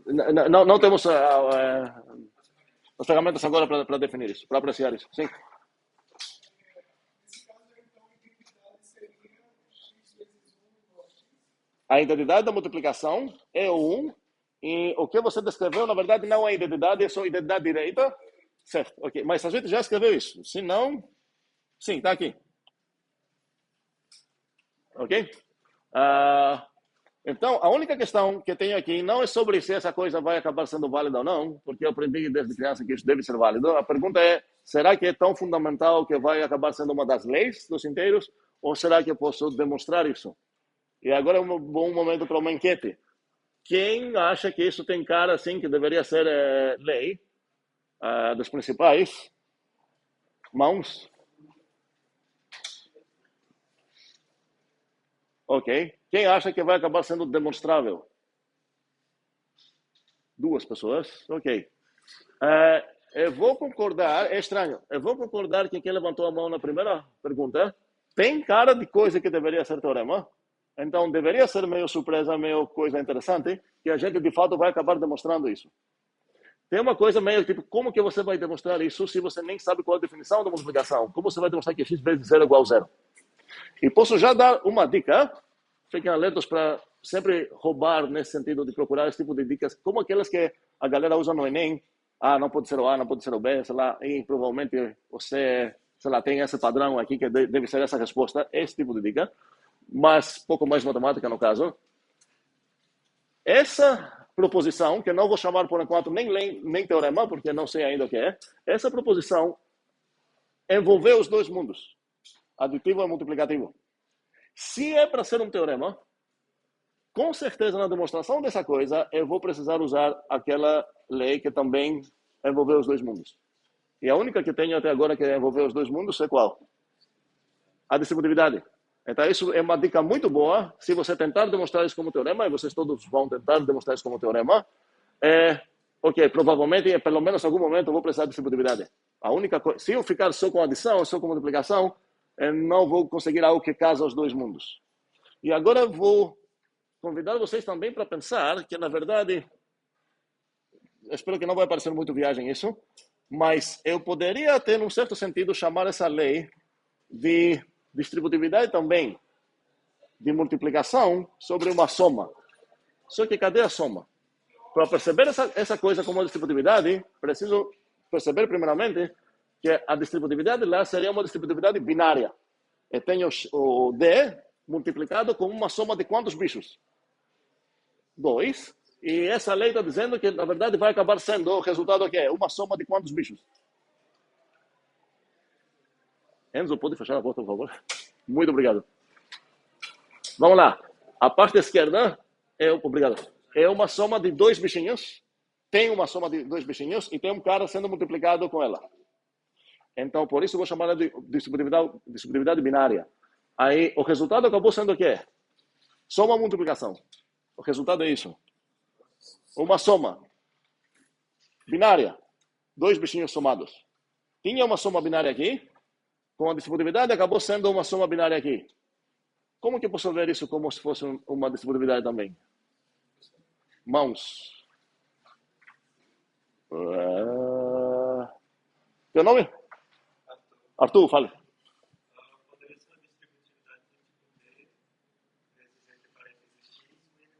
Não temos as ferramentas agora para definir isso, para apreciar isso. Sim. Nesse caso, então, a identidade seria x vezes 1 igual a x. A identidade da multiplicação é o 1, e o que você descreveu, na verdade, não é identidade, é só identidade direita. Certo, ok. Mas a gente já escreveu isso. Se não, sim, está aqui. Ok? Então, a única questão que tenho aqui não é sobre se essa coisa vai acabar sendo válida ou não, porque eu aprendi desde criança que isso deve ser válido. A pergunta é, será que é tão fundamental que vai acabar sendo uma das leis dos inteiros, ou será que eu posso demonstrar isso? E agora é um bom momento para uma enquete. Quem acha que isso tem cara assim que deveria ser lei dos principais? Mãos? Ok. Quem acha que vai acabar sendo demonstrável? 2 pessoas. Ok. Eu vou concordar, é estranho, eu vou concordar que quem levantou a mão na primeira pergunta tem cara de coisa que deveria ser teorema. Então, deveria ser meio surpresa, meio coisa interessante, que a gente, de fato, vai acabar demonstrando isso. Tem uma coisa meio tipo, como que você vai demonstrar isso se você nem sabe qual é a definição da multiplicação? Como você vai demonstrar que x vezes 0 é igual a 0? E posso já dar uma dica, fiquem alertos para sempre roubar nesse sentido de procurar esse tipo de dicas, como aquelas que a galera usa no Enem. Não pode ser o A, não pode ser o B, sei lá, e provavelmente você, sei lá, tem esse padrão aqui que deve ser essa resposta, esse tipo de dica, mas pouco mais matemática no caso. Essa proposição, que eu não vou chamar por enquanto nem teorema, porque não sei ainda o que é, essa proposição envolveu os dois mundos, aditivo e multiplicativo. Se é para ser um teorema, com certeza na demonstração dessa coisa, eu vou precisar usar aquela lei que também envolveu os dois mundos. E a única que tenho até agora que envolveu os dois mundos é qual? A distributividade. Então, isso é uma dica muito boa. Se você tentar demonstrar isso como teorema, e vocês todos vão tentar demonstrar isso como teorema, ok, provavelmente, pelo menos em algum momento, eu vou precisar de distributividade. A única coisa, se eu ficar só com adição, só com multiplicação, eu não vou conseguir algo que casa os dois mundos. E agora eu vou convidar vocês também para pensar que, na verdade, espero que não vai parecer muito viagem isso, mas eu poderia ter, num certo sentido, chamar essa lei de distributividade também, de multiplicação sobre uma soma. Só que cadê a soma? Para perceber essa coisa como distributividade, preciso perceber primeiramente que a distributividade lá seria uma distributividade binária. Eu tenho o D multiplicado com uma soma de quantos bichos? 2. E essa lei está dizendo que, na verdade, vai acabar sendo o resultado que é uma soma de quantos bichos? Enzo, pode fechar a porta, por favor? Muito obrigado. Vamos lá. A parte esquerda obrigado. É uma soma de 2 bichinhos. Tem uma soma de 2 bichinhos e tem um cara sendo multiplicado com ela. Então, por isso, eu vou chamar ela de distributividade binária. Aí, o resultado acabou sendo o quê? Soma multiplicação. O resultado é isso. Uma soma binária. 2 bichinhos somados. Tinha uma soma binária aqui. Com a distributividade, acabou sendo uma soma binária aqui. Como que eu posso ver isso como se fosse uma distributividade também? Mãos. Teu nome? Arthur, fale. Poderia ser uma distributividade do tipo D vezes entre parênteses x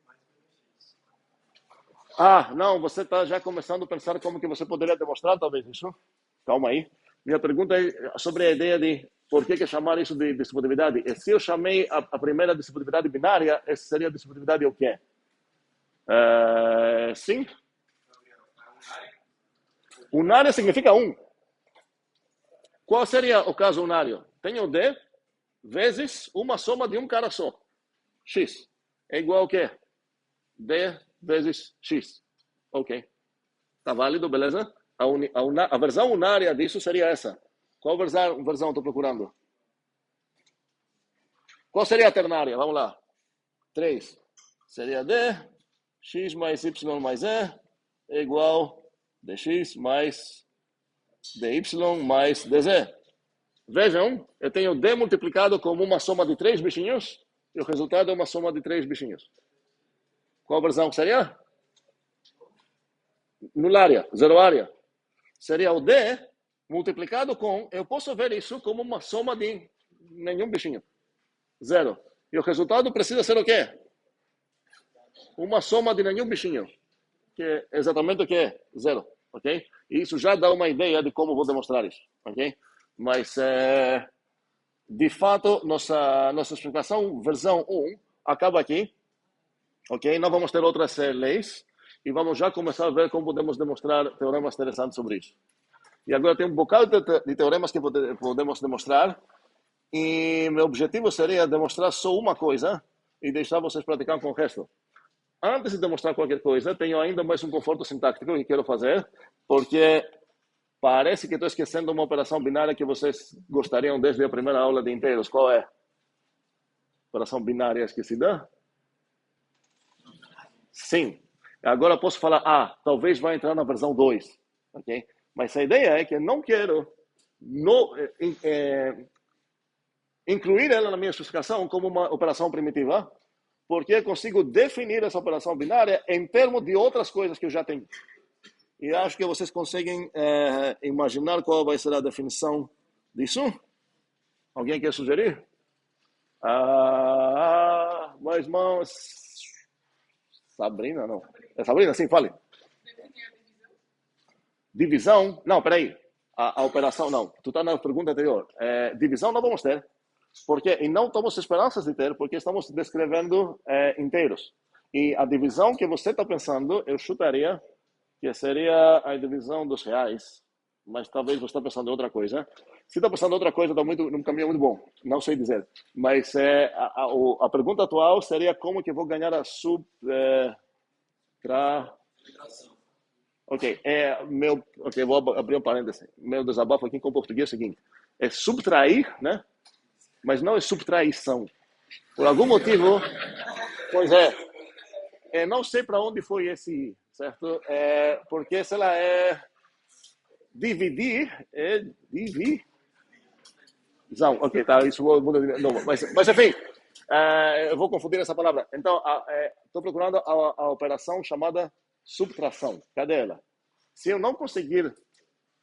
mais menos x. Não, você está já começando a pensar como que você poderia demonstrar, talvez, isso? Calma aí. Minha pergunta é sobre a ideia de por que chamar isso de distributividade. E se eu chamei a primeira distributividade binária, essa seria a distributividade o quê? Sim? Unária significa 1. Qual seria o caso unário? Tenho D vezes uma soma de um cara só. X. É igual ao quê? D vezes X. Ok. Tá válido, beleza? A versão unária disso seria essa. Qual versão estou procurando? Qual seria a ternária? Vamos lá. 3. Seria D, x mais y mais E, é igual dx mais dy mais dz. Vejam, eu tenho D multiplicado como uma soma de 3 bichinhos, e o resultado é uma soma de 3 bichinhos. Qual versão seria? Nulária, zeroária. Seria o D multiplicado com, eu posso ver isso como uma soma de nenhum bichinho. 0. E o resultado precisa ser o quê? Uma soma de nenhum bichinho. Que é exatamente o que é? 0. Ok? E isso já dá uma ideia de como vou demonstrar isso. Ok? Mas, de fato, nossa explicação, versão 1, acaba aqui. Ok? Não vamos ter outras leis. E vamos já começar a ver como podemos demonstrar teoremas interessantes sobre isso. E agora tem um bocado de teoremas que podemos demonstrar. E meu objetivo seria demonstrar só uma coisa e deixar vocês praticar com o resto. Antes de demonstrar qualquer coisa, tenho ainda mais um conforto sintático que quero fazer, porque parece que estou esquecendo uma operação binária que vocês gostariam desde a primeira aula de inteiros. Qual é? Operação binária esquecida? Sim. Agora posso falar, talvez vai entrar na versão 2. Ok? Mas a ideia é que eu não quero incluir ela na minha explicação como uma operação primitiva, porque eu consigo definir essa operação binária em termos de outras coisas que eu já tenho. E acho que vocês conseguem imaginar qual vai ser a definição disso. Alguém quer sugerir? Mais mãos. Sabrina, não. É Sabrina? Sim, fale. Divisão? Não, peraí. A operação, não. Tu está na pergunta anterior. Divisão não vamos ter. Porque, e não temos esperanças de ter, porque estamos descrevendo inteiros. E a divisão que você está pensando, eu chutaria que seria a divisão dos reais. Mas talvez você está pensando em outra coisa. Se está pensando em outra coisa, está num caminho muito bom. Não sei dizer. Mas a pergunta atual seria como que vou ganhar a Ok, vou abrir um parêntese. Meu desabafo aqui com o português é o seguinte. É subtrair, né? Mas não é subtraição. Por algum motivo, pois não sei para onde foi esse ir, certo? Porque, sei lá, dividir, divisão. Ok, tá, isso vou não, mas enfim, eu vou confundir essa palavra. Então, estou procurando a operação chamada subtração. Cadê ela? Se eu não conseguir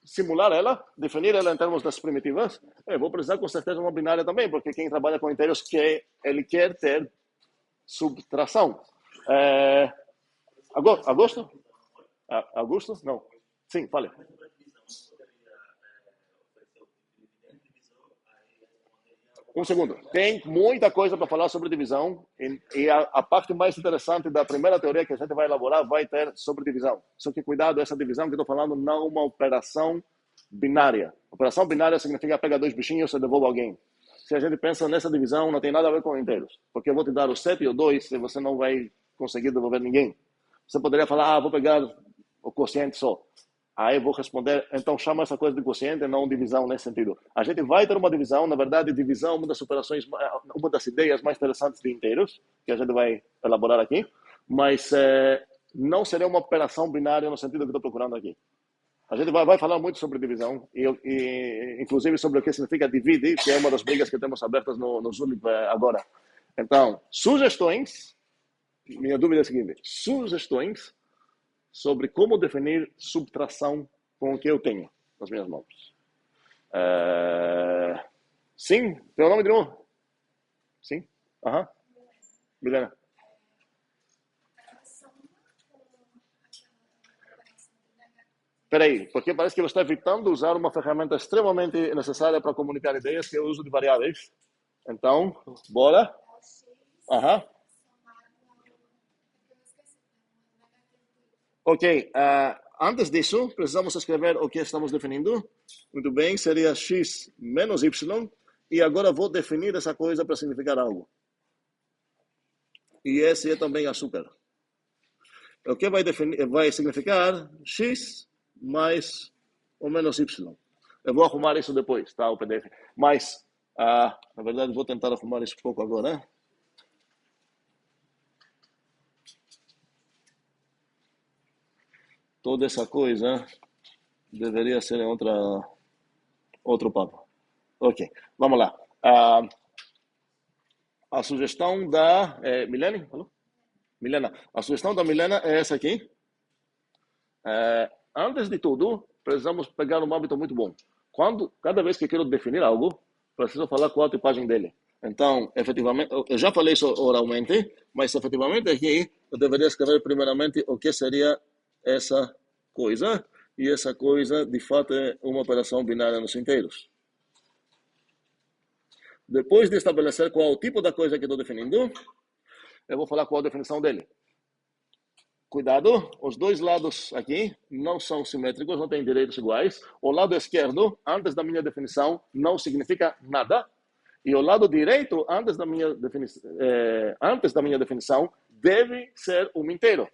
simular ela, definir ela em termos das primitivas, eu vou precisar com certeza uma binária também, porque quem trabalha com inteiros ele quer ter subtração. Augusto? Augusto? Não. Sim, fale. Um segundo. Tem muita coisa para falar sobre divisão e a parte mais interessante da primeira teoria que a gente vai elaborar vai ter sobre divisão. Só que cuidado, essa divisão que estou falando não é uma operação binária. Operação binária significa pegar 2 bichinhos e devolve alguém. Se a gente pensa nessa divisão, não tem nada a ver com inteiros. Porque eu vou te dar o 7 e o 2 e você não vai conseguir devolver ninguém. Você poderia falar, vou pegar o quociente só. Aí eu vou responder, então chama essa coisa de quociente, não divisão nesse sentido. A gente vai ter uma divisão, na verdade, divisão é uma das operações, uma das ideias mais interessantes de inteiros, que a gente vai elaborar aqui, mas não seria uma operação binária no sentido que estou procurando aqui. A gente vai falar muito sobre divisão, e inclusive sobre o que significa dividir, que é uma das brigas que temos abertas no Zoom agora. Então, sugestões minha dúvida é a seguinte: sugestões sobre como definir subtração com o que eu tenho nas minhas mãos. Sim? Teu nome de novo? Sim? Aham. Milena. Peraí, porque parece que você está evitando usar uma ferramenta extremamente necessária para comunicar ideias, que é o uso de variáveis. Então, bora. Aham. Ok, antes disso, precisamos escrever o que estamos definindo. Muito bem, seria x menos y. E agora vou definir essa coisa para significar algo. E esse é também açúcar. O que vai significar x mais ou menos y. Eu vou arrumar isso depois, tá? O PDF. Mas, na verdade, vou tentar arrumar isso um pouco agora. Toda essa coisa deveria ser outro papo. Ok, vamos lá. A sugestão da Milene, falou? Milena, a sugestão da Milena é essa aqui. Antes de tudo, precisamos pegar um hábito muito bom. Cada vez que quero definir algo, preciso falar qual a tipagem dele. Então, efetivamente, eu já falei isso oralmente, mas efetivamente aqui eu deveria escrever primeiramente o que seria essa coisa, e essa coisa, de fato, é uma operação binária nos inteiros. Depois de estabelecer qual é o tipo da coisa que estou definindo, eu vou falar qual a definição dele. Cuidado, os dois lados aqui não são simétricos, não têm direitos iguais. O lado esquerdo, antes da minha definição, não significa nada. E o lado direito, antes da minha definição, deve ser um inteiro.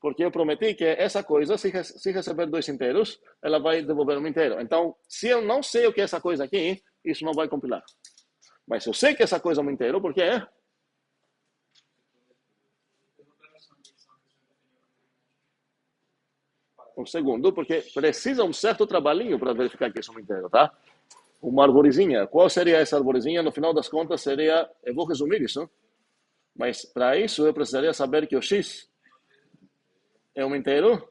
Porque eu prometi que essa coisa, se receber dois inteiros, ela vai devolver um inteiro. Então, se eu não sei o que é essa coisa aqui, isso não vai compilar. Mas eu sei que essa coisa é um inteiro, porque é... Um segundo, porque precisa um certo trabalhinho para verificar que isso é um inteiro, tá? Uma arvorezinha. Qual seria essa arvorezinha? No final das contas, seria... Eu vou resumir isso. Mas, para isso, eu precisaria saber que o x é um inteiro.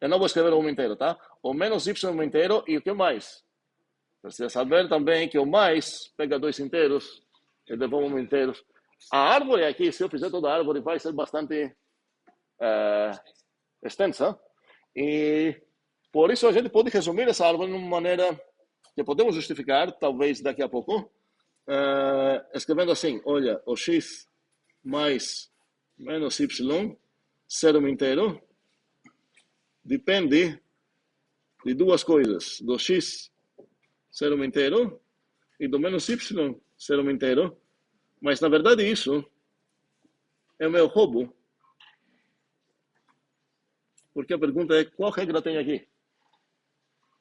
Eu não vou escrever um inteiro, tá? O menos y é um inteiro. E o que mais? Precisa saber também que o mais pega dois inteiros e devolve um inteiro. A árvore aqui, se eu fizer toda a árvore, vai ser bastante extensa. E por isso a gente pode resumir essa árvore de uma maneira que podemos justificar, talvez daqui a pouco, escrevendo assim: olha, o x mais menos y ser um inteiro depende de duas coisas: do x ser um inteiro e do menos y ser um inteiro. Mas, na verdade, isso é o meu roubo. Porque a pergunta é: qual regra tem aqui?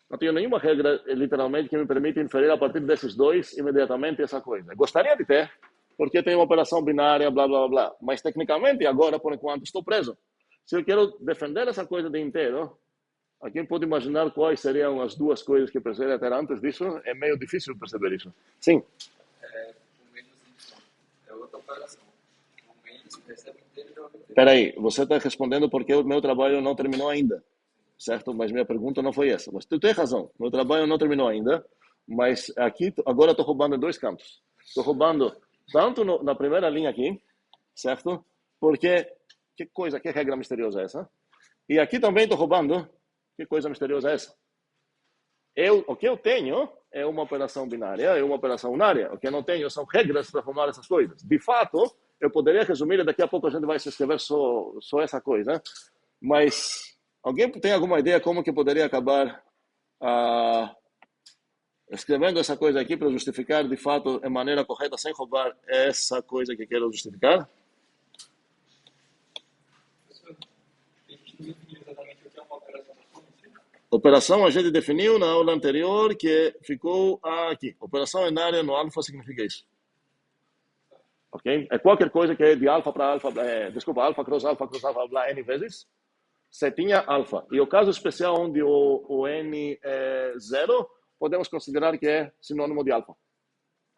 Não tenho nenhuma regra, literalmente, que me permita inferir a partir desses dois imediatamente essa coisa. Gostaria de ter, porque tem uma operação binária, blá, blá, blá. Mas, tecnicamente, agora, por enquanto, estou preso. Se eu quero defender essa coisa de inteiro, alguém pode imaginar quais seriam as duas coisas que precisaria ter antes disso? É meio difícil perceber isso. Sim? O menos y é outra operação. O menos recebe inteiro e o inteiro. Espera aí, você está respondendo porque o meu trabalho não terminou ainda, certo? Mas minha pergunta não foi essa. Mas tu tem razão, meu trabalho não terminou ainda, mas aqui, agora estou roubando em dois campos. Estou roubando tanto na primeira linha aqui, certo? Porque, que regra misteriosa é essa? E aqui também estou roubando, que coisa misteriosa é essa? O que eu tenho é uma operação binária, é uma operação unária. O que eu não tenho são regras para formar essas coisas. De fato, eu poderia resumir, e daqui a pouco a gente vai se escrever só essa coisa. Mas alguém tem alguma ideia como que poderia acabar escrevendo essa coisa aqui para justificar, de fato, de maneira correta, sem roubar essa coisa que quero justificar? Operação a gente definiu na aula anterior, que ficou aqui. Operação enária no alfa significa isso. Ok? É qualquer coisa que é de alfa para alfa, alfa cruz alfa, blá, n vezes. Você tinha alfa. E o caso especial onde o n é zero, podemos considerar que é sinônimo de alfa.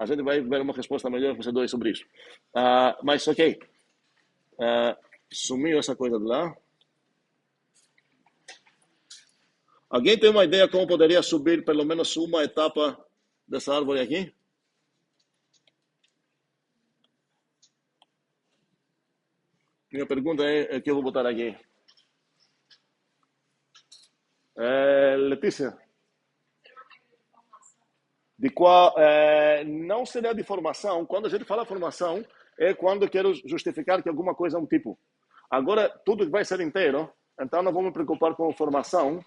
A gente vai ver uma resposta melhor para vocês sobre isso. Mas, ok. Sumiu essa coisa de lá. Alguém tem uma ideia como poderia subir pelo menos uma etapa dessa árvore aqui? Minha pergunta é que eu vou botar aqui. Letícia? De qual, não seria de formação. Quando a gente fala formação, é quando eu quero justificar que alguma coisa é um tipo. Agora, tudo vai ser inteiro, então não vou me preocupar com formação.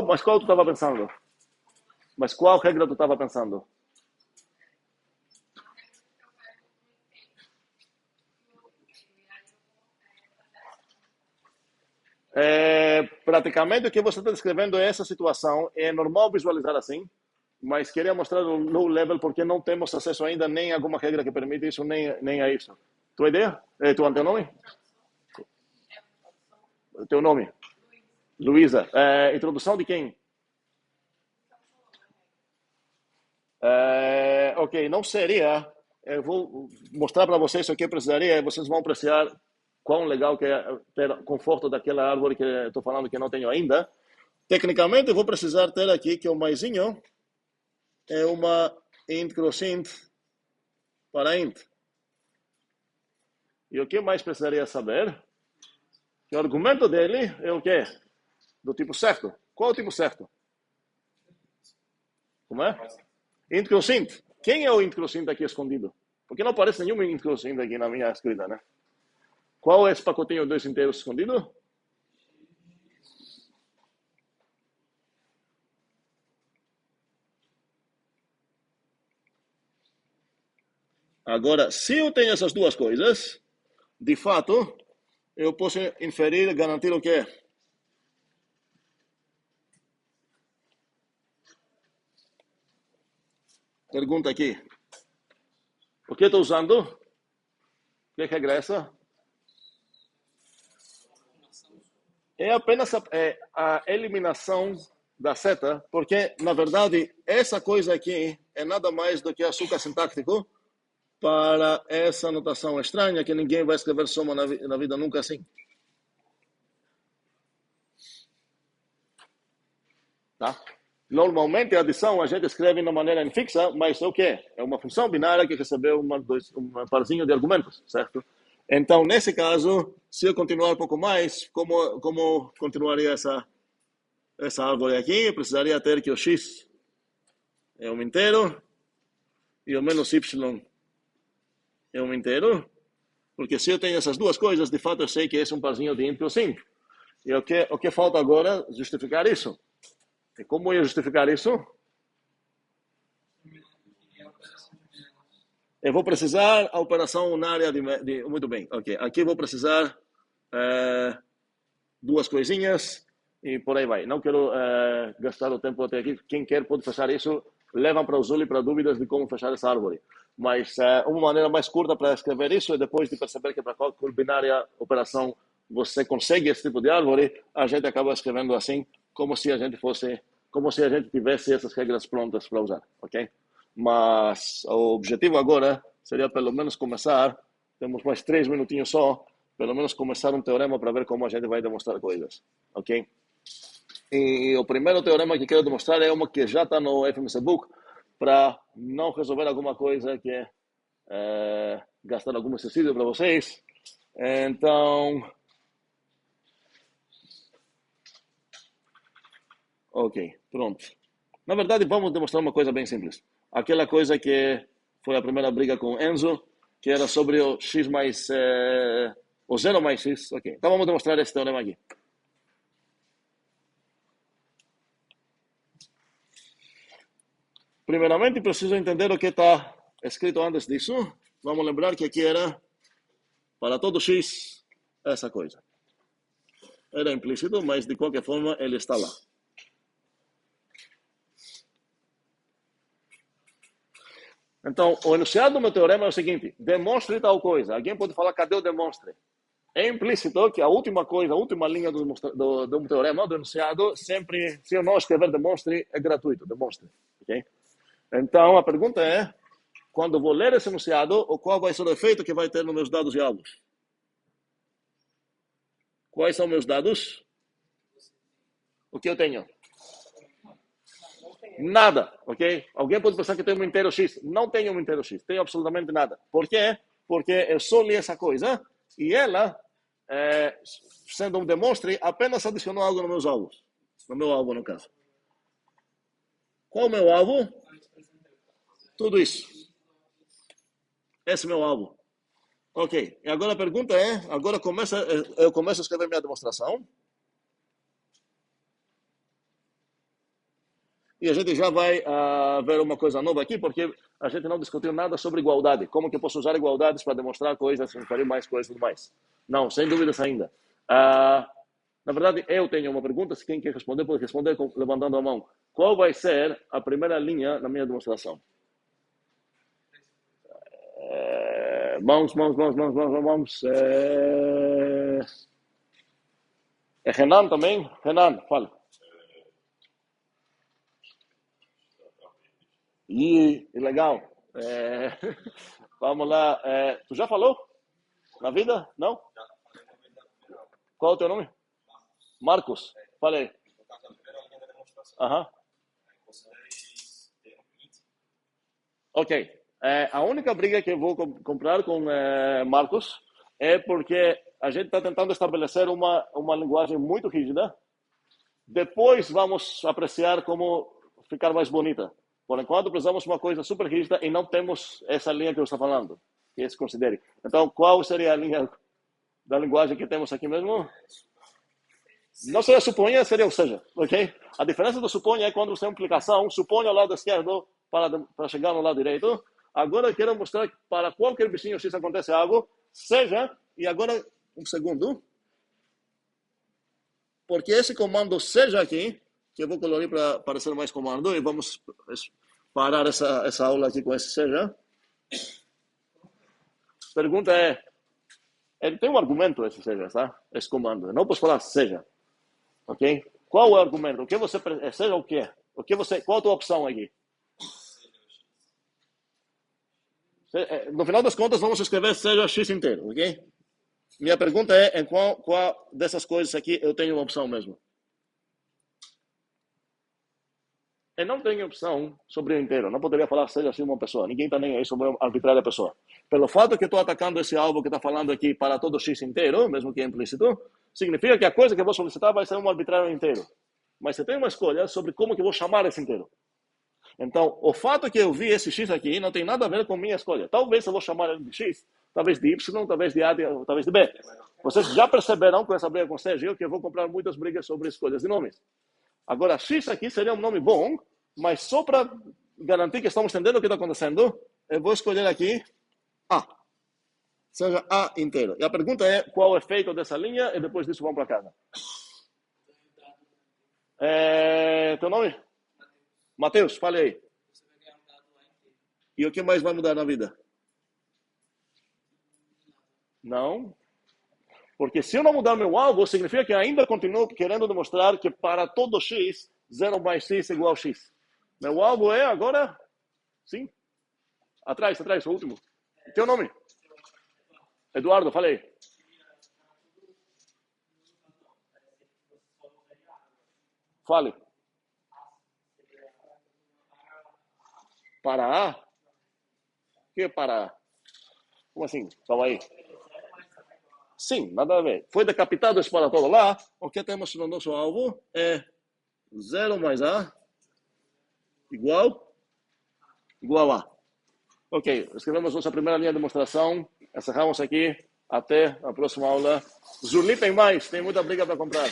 Mas qual tu estava pensando? Mas qual regra tu estava pensando? Praticamente o que você está descrevendo é essa situação. É normal visualizar assim, mas queria mostrar no low level porque não temos acesso ainda nem a alguma regra que permite isso, nem a isso. Tua ideia? Teu nome? Teu nome? Luísa. Introdução de quem? Ok, não seria. Eu vou mostrar para vocês o que precisaria e vocês vão apreciar quão legal que é ter conforto daquela árvore que estou falando que não tenho ainda. Tecnicamente, eu vou precisar ter aqui que o maisinho é uma int crossint para int. E o que mais precisaria saber? Que o argumento dele é o quê? Do tipo certo. Qual é o tipo certo? Como é? Int crossint. Quem é o int crossint aqui escondido? Porque não aparece nenhum int crossint aqui na minha escrita, né? Qual é esse pacotinho de 2 inteiros escondido? Agora, se eu tenho essas duas coisas, de fato, eu posso inferir, garantir o quê? Pergunta aqui. O que estou usando? Que regra é essa? É apenas a eliminação da seta, porque, na verdade, essa coisa aqui é nada mais do que açúcar sintático para essa notação estranha que ninguém vai escrever soma na vida nunca assim. Tá? Normalmente a adição a gente escreve de maneira infixa, mas é o quê? É uma função binária que recebeu um parzinho de argumentos, certo? Então, nesse caso, se eu continuar um pouco mais, como continuaria essa árvore aqui? Eu precisaria ter que o x é um inteiro e o menos y é um inteiro, porque se eu tenho essas duas coisas, de fato eu sei que esse é um parzinho de int sim. E o que falta agora é justificar isso. E como eu justificar isso? Eu vou precisar a operação na área de muito bem, ok. Aqui vou precisar duas coisinhas e por aí vai. Não quero gastar o tempo até aqui. Quem quer pode fechar isso. Levam para o Zuli para dúvidas de como fechar essa árvore. Mas uma maneira mais curta para escrever isso é depois de perceber que para qual binária operação você consegue esse tipo de árvore, a gente acaba escrevendo assim, como se a gente tivesse essas regras prontas para usar, ok? Mas o objetivo agora seria pelo menos começar, temos mais 3 minutinhos só, pelo menos começar um teorema para ver como a gente vai demonstrar coisas, ok? E o primeiro teorema que quero demonstrar é uma que já está no FMC Book, para não resolver alguma coisa que gastar algum exercício para vocês. Então, ok, pronto. Na verdade, vamos demonstrar uma coisa bem simples. Aquela coisa que foi a primeira briga com Enzo, que era sobre o x mais... o 0 mais x. Ok, então vamos demonstrar esse teorema aqui. Primeiramente, preciso entender o que está escrito antes disso. Vamos lembrar que aqui era, para todo x, essa coisa. Era implícito, mas de qualquer forma ele está lá. Então, o enunciado do meu teorema é o seguinte: demonstre tal coisa. Alguém pode falar, cadê o demonstre? É implícito que a última linha do teorema, do enunciado, sempre, se eu não escrever demonstre, é gratuito, demonstre. Okay? Então, a pergunta é, quando eu vou ler esse enunciado, qual vai ser o efeito que vai ter nos meus dados e alvos? Quais são meus dados? O que eu tenho? Nada, ok? Alguém pode pensar que tem um inteiro X. Não tenho um inteiro X, tenho absolutamente nada. Por quê? Porque eu só li essa coisa e ela, sendo um demonstre, apenas adicionou algo nos meus alvos. No meu alvo, no caso. Qual é o meu alvo? Tudo isso. Esse é o meu alvo. Ok, e agora a pergunta é, agora eu começo a escrever minha demonstração. E a gente já vai ver uma coisa nova aqui, porque a gente não discutiu nada sobre igualdade. Como que eu posso usar igualdades para demonstrar coisas, inferir mais coisas e tudo mais. Não, sem dúvidas ainda. Na verdade, eu tenho uma pergunta, se quem quer responder, pode responder levantando a mão. Qual vai ser a primeira linha na minha demonstração? Mãos. É Renan também? Renan, fala. Legal. Vamos lá. Tu já falou? Na vida? Não? Qual é o teu nome? Marcos. Falei. Aham. Ok. A única briga que eu vou comprar com Marcos é porque a gente está tentando estabelecer uma linguagem muito rígida. Depois vamos apreciar como ficar mais bonita. Por enquanto, precisamos de uma coisa super rígida e não temos essa linha que eu estou falando, que se considere. Então, qual seria a linha da linguagem que temos aqui mesmo? Não seria suponha, seria o seja, ok? A diferença do suponha é quando você tem uma implicação, suponha ao lado esquerdo para chegar no lado direito. Agora eu quero mostrar que para qualquer bichinho X acontece algo, seja, e agora, um segundo, porque esse comando seja aqui, que eu vou colorir para parecer mais comando, e vamos parar essa aula aqui com esse seja. Pergunta é, ele tem um argumento esse seja, tá? Esse comando, eu não posso falar seja, ok? Qual é o argumento? O que você seja o quê? Qual a tua opção aqui? No final das contas, vamos escrever seja X inteiro, ok? Minha pergunta é, em qual dessas coisas aqui eu tenho uma opção mesmo? Eu não tenho opção sobre o inteiro. Não poderia falar seja assim uma pessoa. Ninguém está nem aí sobre uma arbitrária pessoa. Pelo fato que eu estou atacando esse alvo que está falando aqui para todo X inteiro, mesmo que é implícito, significa que a coisa que eu vou solicitar vai ser um arbitrário inteiro. Mas você tem uma escolha sobre como que eu vou chamar esse inteiro. Então, o fato que eu vi esse X aqui não tem nada a ver com minha escolha. Talvez eu vou chamar ele de X, talvez de Y, talvez de A, talvez de B. Vocês já perceberão com essa briga com o Sérgio que eu vou comprar muitas brigas sobre escolhas de nomes. Agora, X aqui seria um nome bom, mas só para garantir que estamos entendendo o que está acontecendo, eu vou escolher aqui A. Seja A inteiro. E a pergunta é qual é o efeito dessa linha e depois disso vamos para casa. Teu nome? Mateus, fale aí. E o que mais vai mudar na vida? Não. Porque se eu não mudar meu alvo, significa que ainda continuo querendo demonstrar que para todo X, 0 mais X é igual a X. Meu alvo é agora? Sim? Atrás, o último. Teu nome? Eduardo, falei. Fale. Para A? O que é para A? Como assim? Calma aí. Sim, nada a ver. Foi decapitado esse para todo lá. O que temos no nosso alvo é 0 mais A igual A. Ok, escrevemos nossa primeira linha de demonstração. Encerramos aqui. Até a próxima aula. Zulipem mais, tem muita briga para comprar.